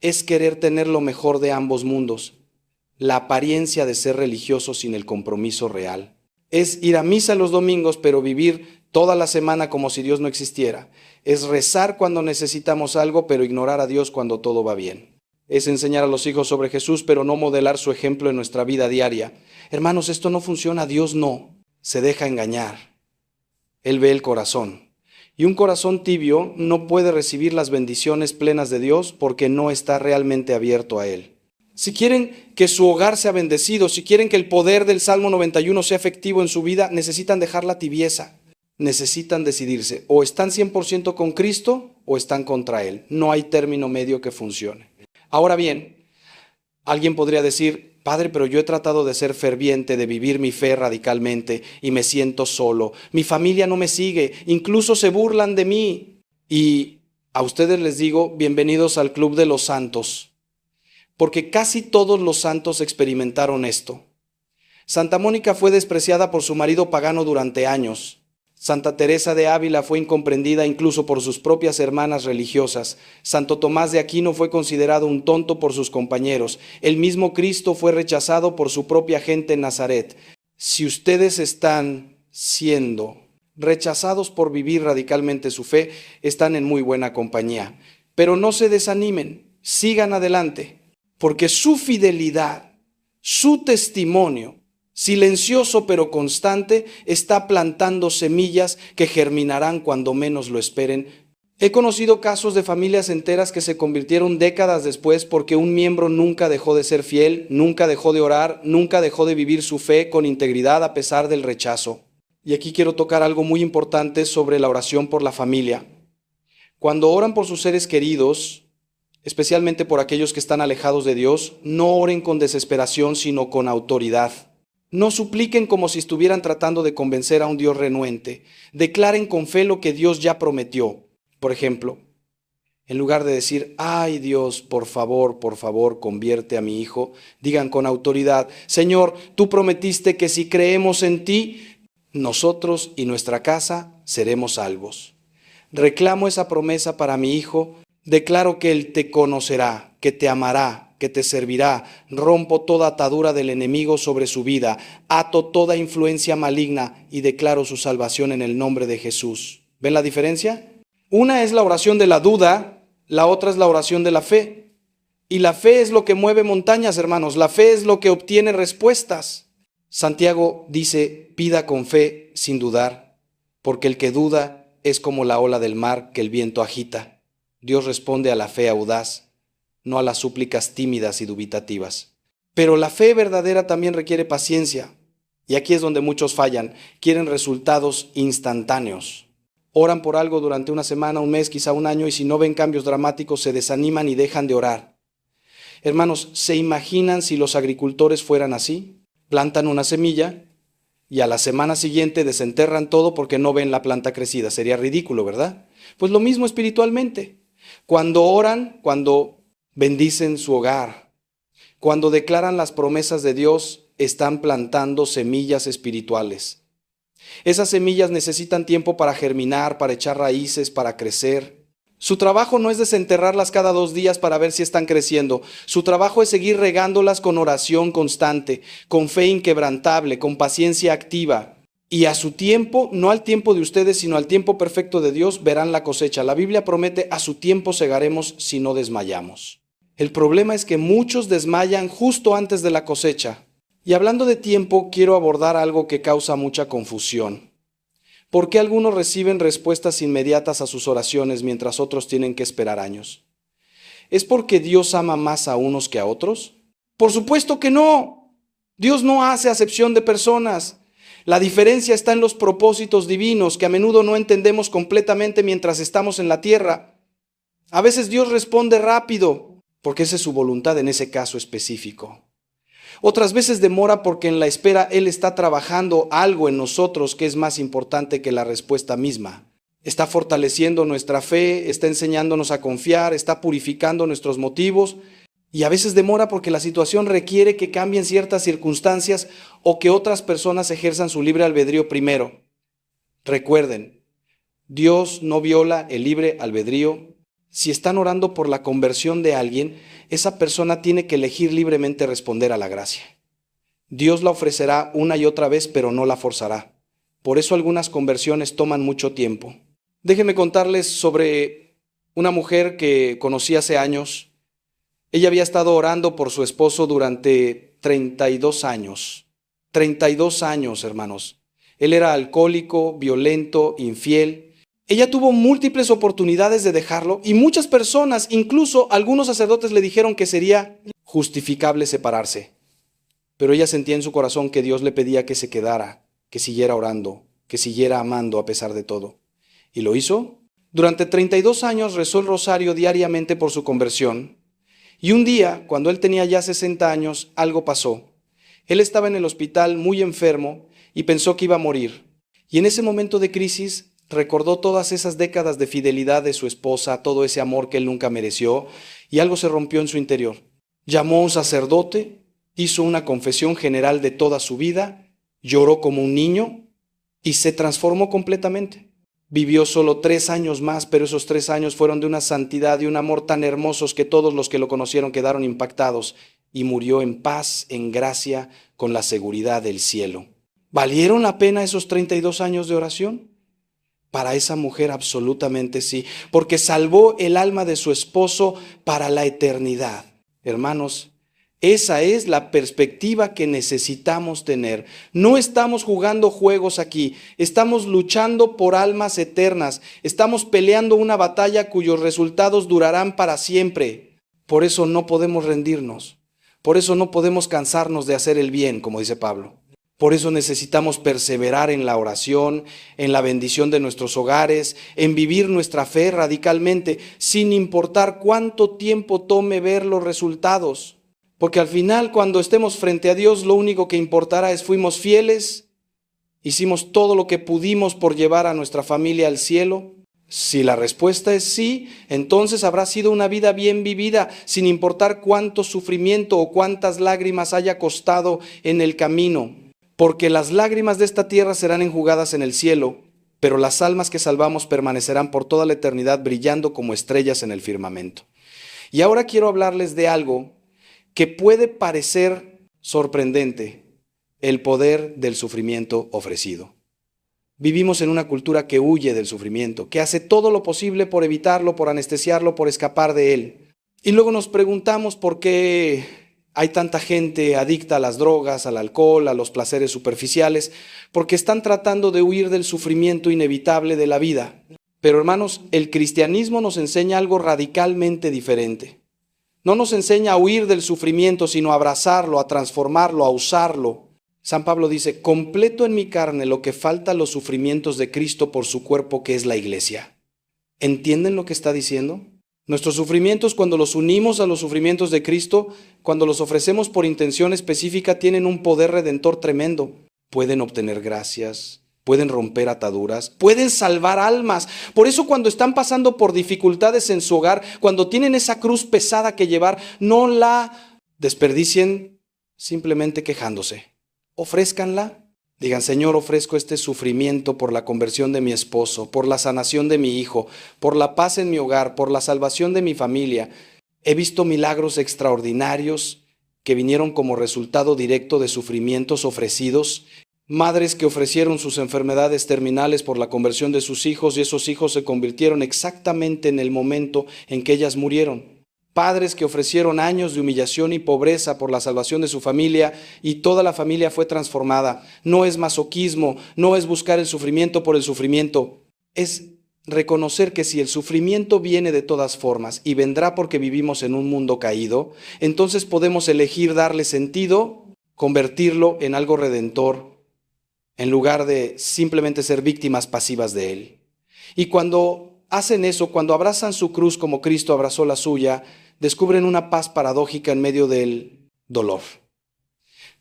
Es querer tener lo mejor de ambos mundos. La apariencia de ser religioso sin el compromiso real. Es ir a misa los domingos, pero vivir toda la semana como si Dios no existiera. Es rezar cuando necesitamos algo, pero ignorar a Dios cuando todo va bien. Es enseñar a los hijos sobre Jesús, pero no modelar su ejemplo en nuestra vida diaria. Hermanos, esto no funciona, Dios no se deja engañar. Él ve el corazón. Y un corazón tibio no puede recibir las bendiciones plenas de Dios porque no está realmente abierto a Él. Si quieren que su hogar sea bendecido, si quieren que el poder del Salmo 91 sea efectivo en su vida, necesitan dejar la tibieza. Necesitan decidirse. O están 100% con Cristo o están contra Él. No hay término medio que funcione. Ahora bien, alguien podría decir, Padre, pero yo he tratado de ser ferviente, de vivir mi fe radicalmente y me siento solo. Mi familia no me sigue, incluso se burlan de mí. Y a ustedes les digo, bienvenidos al Club de los Santos. Porque casi todos los santos experimentaron esto. Santa Mónica fue despreciada por su marido pagano durante años. Santa Teresa de Ávila fue incomprendida incluso por sus propias hermanas religiosas. Santo Tomás de Aquino fue considerado un tonto por sus compañeros. El mismo Cristo fue rechazado por su propia gente en Nazaret. Si ustedes están siendo rechazados por vivir radicalmente su fe, están en muy buena compañía. Pero no se desanimen, sigan adelante. Porque su fidelidad, su testimonio, silencioso pero constante, está plantando semillas que germinarán cuando menos lo esperen. He conocido casos de familias enteras que se convirtieron décadas después porque un miembro nunca dejó de ser fiel, nunca dejó de orar, nunca dejó de vivir su fe con integridad a pesar del rechazo. Y aquí quiero tocar algo muy importante sobre la oración por la familia. Cuando oran por sus seres queridos, especialmente por aquellos que están alejados de Dios, no oren con desesperación, sino con autoridad. No supliquen como si estuvieran tratando de convencer a un Dios renuente. Declaren con fe lo que Dios ya prometió. Por ejemplo, en lugar de decir, ay Dios, por favor, convierte a mi hijo, digan con autoridad, Señor, tú prometiste que si creemos en ti, nosotros y nuestra casa seremos salvos. Reclamo esa promesa para mi hijo. Declaro que Él te conocerá, que te amará, que te servirá. Rompo toda atadura del enemigo sobre su vida. Ato toda influencia maligna y declaro su salvación en el nombre de Jesús. ¿Ven la diferencia? Una es la oración de la duda, la otra es la oración de la fe. Y la fe es lo que mueve montañas, hermanos. La fe es lo que obtiene respuestas. Santiago dice, pida con fe sin dudar, porque el que duda es como la ola del mar que el viento agita. Dios responde a la fe audaz, no a las súplicas tímidas y dubitativas. Pero la fe verdadera también requiere paciencia. Y aquí es donde muchos fallan. Quieren resultados instantáneos. Oran por algo durante una semana, un mes, quizá un año, y si no ven cambios dramáticos, se desaniman y dejan de orar. Hermanos, ¿se imaginan si los agricultores fueran así? Plantan una semilla y a la semana siguiente desenterran todo porque no ven la planta crecida. Sería ridículo, ¿verdad? Pues lo mismo espiritualmente. Cuando oran, cuando bendicen su hogar, cuando declaran las promesas de Dios, están plantando semillas espirituales. Esas semillas necesitan tiempo para germinar, para echar raíces, para crecer. Su trabajo no es desenterrarlas cada 2 días para ver si están creciendo. Su trabajo es seguir regándolas con oración constante, con fe inquebrantable, con paciencia activa. Y a su tiempo, no al tiempo de ustedes, sino al tiempo perfecto de Dios, verán la cosecha. La Biblia promete, a su tiempo segaremos si no desmayamos. El problema es que muchos desmayan justo antes de la cosecha. Y hablando de tiempo, quiero abordar algo que causa mucha confusión. ¿Por qué algunos reciben respuestas inmediatas a sus oraciones mientras otros tienen que esperar años? ¿Es porque Dios ama más a unos que a otros? Por supuesto que no. Dios no hace acepción de personas. La diferencia está en los propósitos divinos que a menudo no entendemos completamente mientras estamos en la tierra. A veces Dios responde rápido, porque esa es su voluntad en ese caso específico. Otras veces demora porque en la espera Él está trabajando algo en nosotros que es más importante que la respuesta misma. Está fortaleciendo nuestra fe, está enseñándonos a confiar, está purificando nuestros motivos. Y a veces demora porque la situación requiere que cambien ciertas circunstancias o que otras personas ejerzan su libre albedrío primero. Recuerden, Dios no viola el libre albedrío. Si están orando por la conversión de alguien, esa persona tiene que elegir libremente responder a la gracia. Dios la ofrecerá una y otra vez, pero no la forzará. Por eso algunas conversiones toman mucho tiempo. Déjenme contarles sobre una mujer que conocí hace años. Ella había estado orando por su esposo durante 32 años. 32 años, hermanos. Él era alcohólico, violento, infiel. Ella tuvo múltiples oportunidades de dejarlo y muchas personas, incluso algunos sacerdotes, le dijeron que sería justificable separarse. Pero ella sentía en su corazón que Dios le pedía que se quedara, que siguiera orando, que siguiera amando a pesar de todo. ¿Y lo hizo? Durante 32 años rezó el rosario diariamente por su conversión. Y un día, cuando él tenía ya 60 años, algo pasó. Él estaba en el hospital muy enfermo y pensó que iba a morir. Y en ese momento de crisis recordó todas esas décadas de fidelidad de su esposa, todo ese amor que él nunca mereció, y algo se rompió en su interior. Llamó a un sacerdote, hizo una confesión general de toda su vida, lloró como un niño y se transformó completamente. Vivió solo 3 años más, pero esos 3 años fueron de una santidad y un amor tan hermosos que todos los que lo conocieron quedaron impactados, y murió en paz, en gracia, con la seguridad del cielo. ¿Valieron la pena esos 32 años de oración? Para esa mujer absolutamente sí, porque salvó el alma de su esposo para la eternidad. Hermanos, esa es la perspectiva que necesitamos tener. No estamos jugando juegos aquí, estamos luchando por almas eternas, estamos peleando una batalla cuyos resultados durarán para siempre. Por eso no podemos rendirnos, por eso no podemos cansarnos de hacer el bien, como dice Pablo. Por eso necesitamos perseverar en la oración, en la bendición de nuestros hogares, en vivir nuestra fe radicalmente, sin importar cuánto tiempo tome ver los resultados. Porque al final, cuando estemos frente a Dios, lo único que importará es: ¿fuimos fieles? ¿Hicimos todo lo que pudimos por llevar a nuestra familia al cielo? Si la respuesta es sí, entonces habrá sido una vida bien vivida, sin importar cuánto sufrimiento o cuántas lágrimas haya costado en el camino. Porque las lágrimas de esta tierra serán enjugadas en el cielo, pero las almas que salvamos permanecerán por toda la eternidad brillando como estrellas en el firmamento. Y ahora quiero hablarles de algo que puede parecer sorprendente: el poder del sufrimiento ofrecido. Vivimos en una cultura que huye del sufrimiento, que hace todo lo posible por evitarlo, por anestesiarlo, por escapar de él. Y luego nos preguntamos por qué hay tanta gente adicta a las drogas, al alcohol, a los placeres superficiales, porque están tratando de huir del sufrimiento inevitable de la vida. Pero hermanos, el cristianismo nos enseña algo radicalmente diferente. No nos enseña a huir del sufrimiento, sino a abrazarlo, a transformarlo, a usarlo. San Pablo dice: completo en mi carne lo que falta a los sufrimientos de Cristo por su cuerpo, que es la iglesia. ¿Entienden lo que está diciendo? Nuestros sufrimientos, cuando los unimos a los sufrimientos de Cristo, cuando los ofrecemos por intención específica, tienen un poder redentor tremendo. Pueden obtener gracias, pueden romper ataduras, pueden salvar almas. Por eso, cuando están pasando por dificultades en su hogar, cuando tienen esa cruz pesada que llevar, no la desperdicien simplemente quejándose. Ofrézcanla. Digan: Señor, ofrezco este sufrimiento por la conversión de mi esposo, por la sanación de mi hijo, por la paz en mi hogar, por la salvación de mi familia. He visto milagros extraordinarios que vinieron como resultado directo de sufrimientos ofrecidos. Madres que ofrecieron sus enfermedades terminales por la conversión de sus hijos, y esos hijos se convirtieron exactamente en el momento en que ellas murieron. Padres que ofrecieron años de humillación y pobreza por la salvación de su familia, y toda la familia fue transformada. No es masoquismo, no es buscar el sufrimiento por el sufrimiento. Es reconocer que si el sufrimiento viene de todas formas y vendrá porque vivimos en un mundo caído, entonces podemos elegir darle sentido, convertirlo en algo redentor, en lugar de simplemente ser víctimas pasivas de él. Y cuando hacen eso, cuando abrazan su cruz como Cristo abrazó la suya, descubren una paz paradójica en medio del dolor.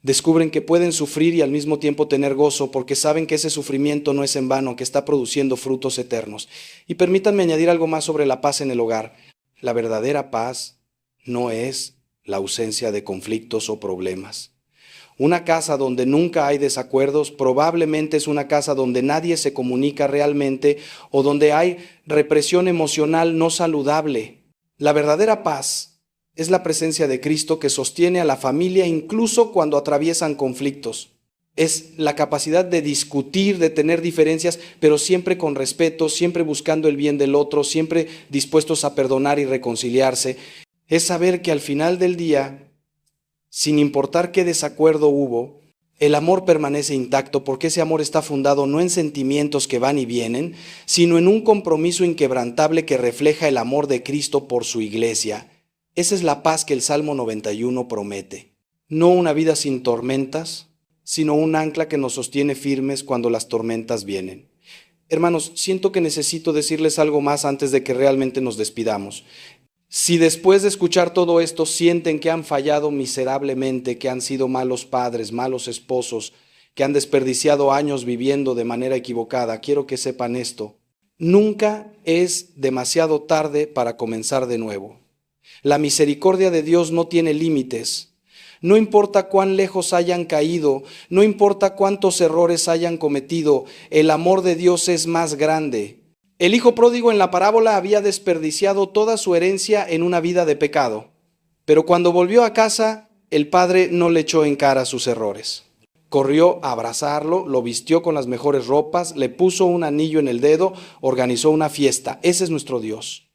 Descubren que pueden sufrir y al mismo tiempo tener gozo porque saben que ese sufrimiento no es en vano, que está produciendo frutos eternos. Y permítanme añadir algo más sobre la paz en el hogar. La verdadera paz no es la ausencia de conflictos o problemas. Una casa donde nunca hay desacuerdos probablemente es una casa donde nadie se comunica realmente o donde hay represión emocional no saludable. La verdadera paz es la presencia de Cristo que sostiene a la familia incluso cuando atraviesan conflictos. Es la capacidad de discutir, de tener diferencias, pero siempre con respeto, siempre buscando el bien del otro, siempre dispuestos a perdonar y reconciliarse. Es saber que al final del día, sin importar qué desacuerdo hubo, el amor permanece intacto porque ese amor está fundado no en sentimientos que van y vienen, sino en un compromiso inquebrantable que refleja el amor de Cristo por su iglesia. Esa es la paz que el Salmo 91 promete. No una vida sin tormentas, sino un ancla que nos sostiene firmes cuando las tormentas vienen. Hermanos, siento que necesito decirles algo más antes de que realmente nos despidamos. Si después de escuchar todo esto sienten que han fallado miserablemente, que han sido malos padres, malos esposos, que han desperdiciado años viviendo de manera equivocada, quiero que sepan esto. Nunca es demasiado tarde para comenzar de nuevo. La misericordia de Dios no tiene límites. No importa cuán lejos hayan caído, no importa cuántos errores hayan cometido, el amor de Dios es más grande. El hijo pródigo en la parábola había desperdiciado toda su herencia en una vida de pecado, pero cuando volvió a casa, el padre no le echó en cara sus errores. Corrió a abrazarlo, lo vistió con las mejores ropas, le puso un anillo en el dedo, organizó una fiesta. Ese es nuestro Dios.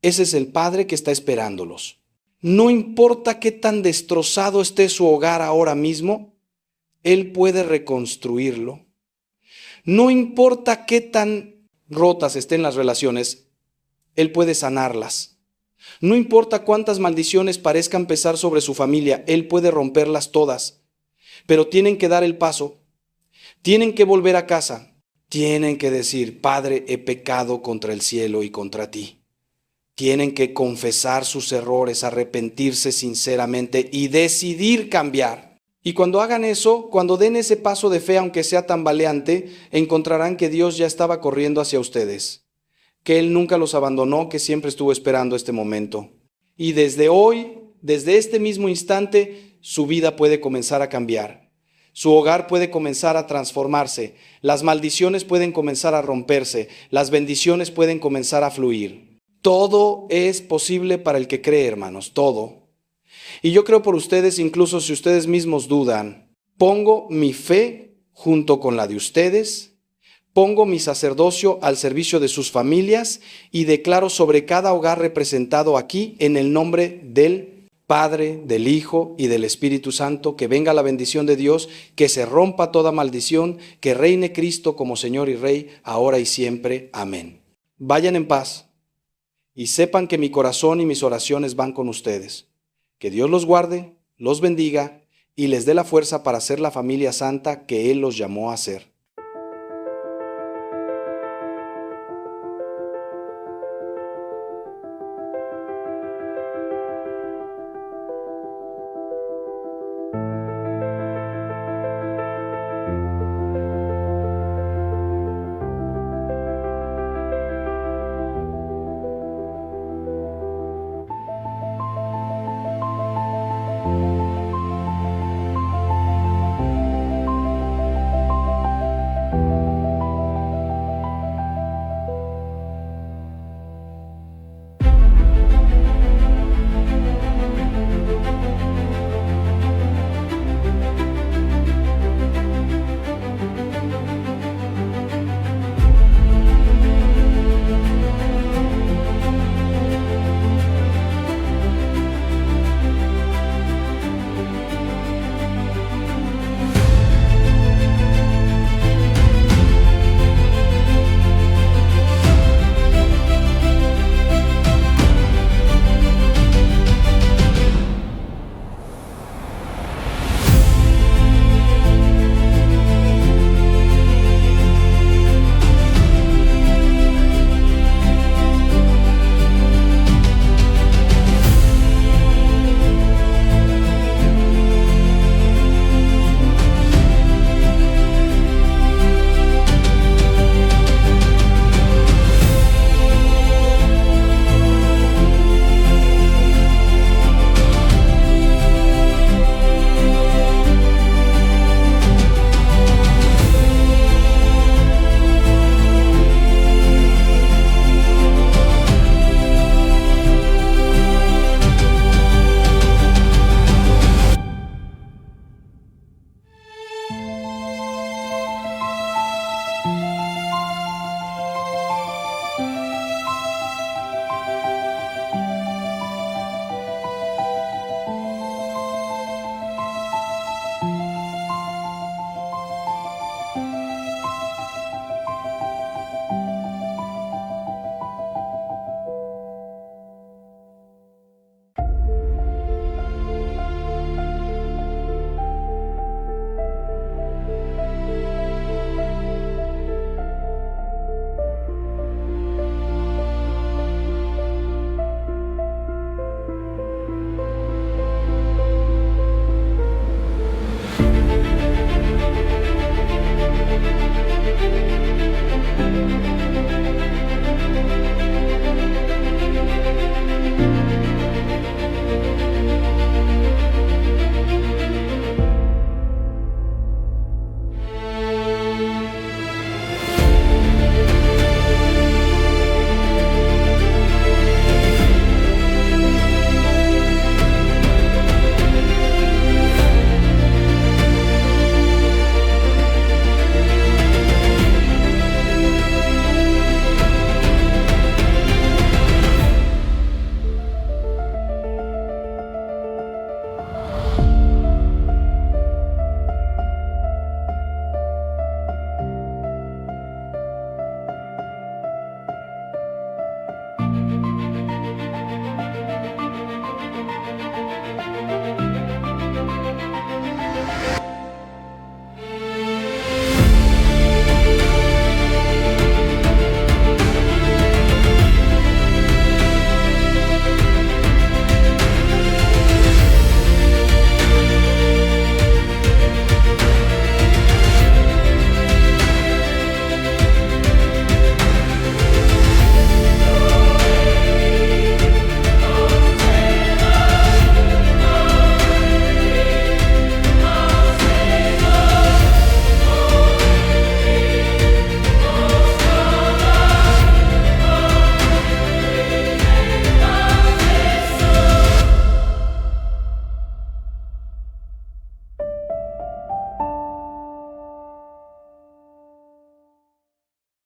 Ese es el Padre que está esperándolos. No importa qué tan destrozado esté su hogar ahora mismo, Él puede reconstruirlo. No importa qué tan rotas estén las relaciones, Él puede sanarlas. No importa cuántas maldiciones parezcan pesar sobre su familia, Él puede romperlas todas. Pero tienen que dar el paso, tienen que volver a casa, tienen que decir: Padre, he pecado contra el cielo y contra ti. Tienen que confesar sus errores, arrepentirse sinceramente y decidir cambiar. Y cuando hagan eso, cuando den ese paso de fe, aunque sea tambaleante, encontrarán que Dios ya estaba corriendo hacia ustedes, que Él nunca los abandonó, que siempre estuvo esperando este momento. Y desde hoy, desde este mismo instante, su vida puede comenzar a cambiar. Su hogar puede comenzar a transformarse. Las maldiciones pueden comenzar a romperse. Las bendiciones pueden comenzar a fluir. Todo es posible para el que cree, hermanos, todo. Y yo creo por ustedes, incluso si ustedes mismos dudan, pongo mi fe junto con la de ustedes, pongo mi sacerdocio al servicio de sus familias y declaro sobre cada hogar representado aquí, en el nombre del Padre, del Hijo y del Espíritu Santo, que venga la bendición de Dios, que se rompa toda maldición, que reine Cristo como Señor y Rey, ahora y siempre. Amén. Vayan en paz. Y sepan que mi corazón y mis oraciones van con ustedes. Que Dios los guarde, los bendiga y les dé la fuerza para ser la familia santa que Él los llamó a ser.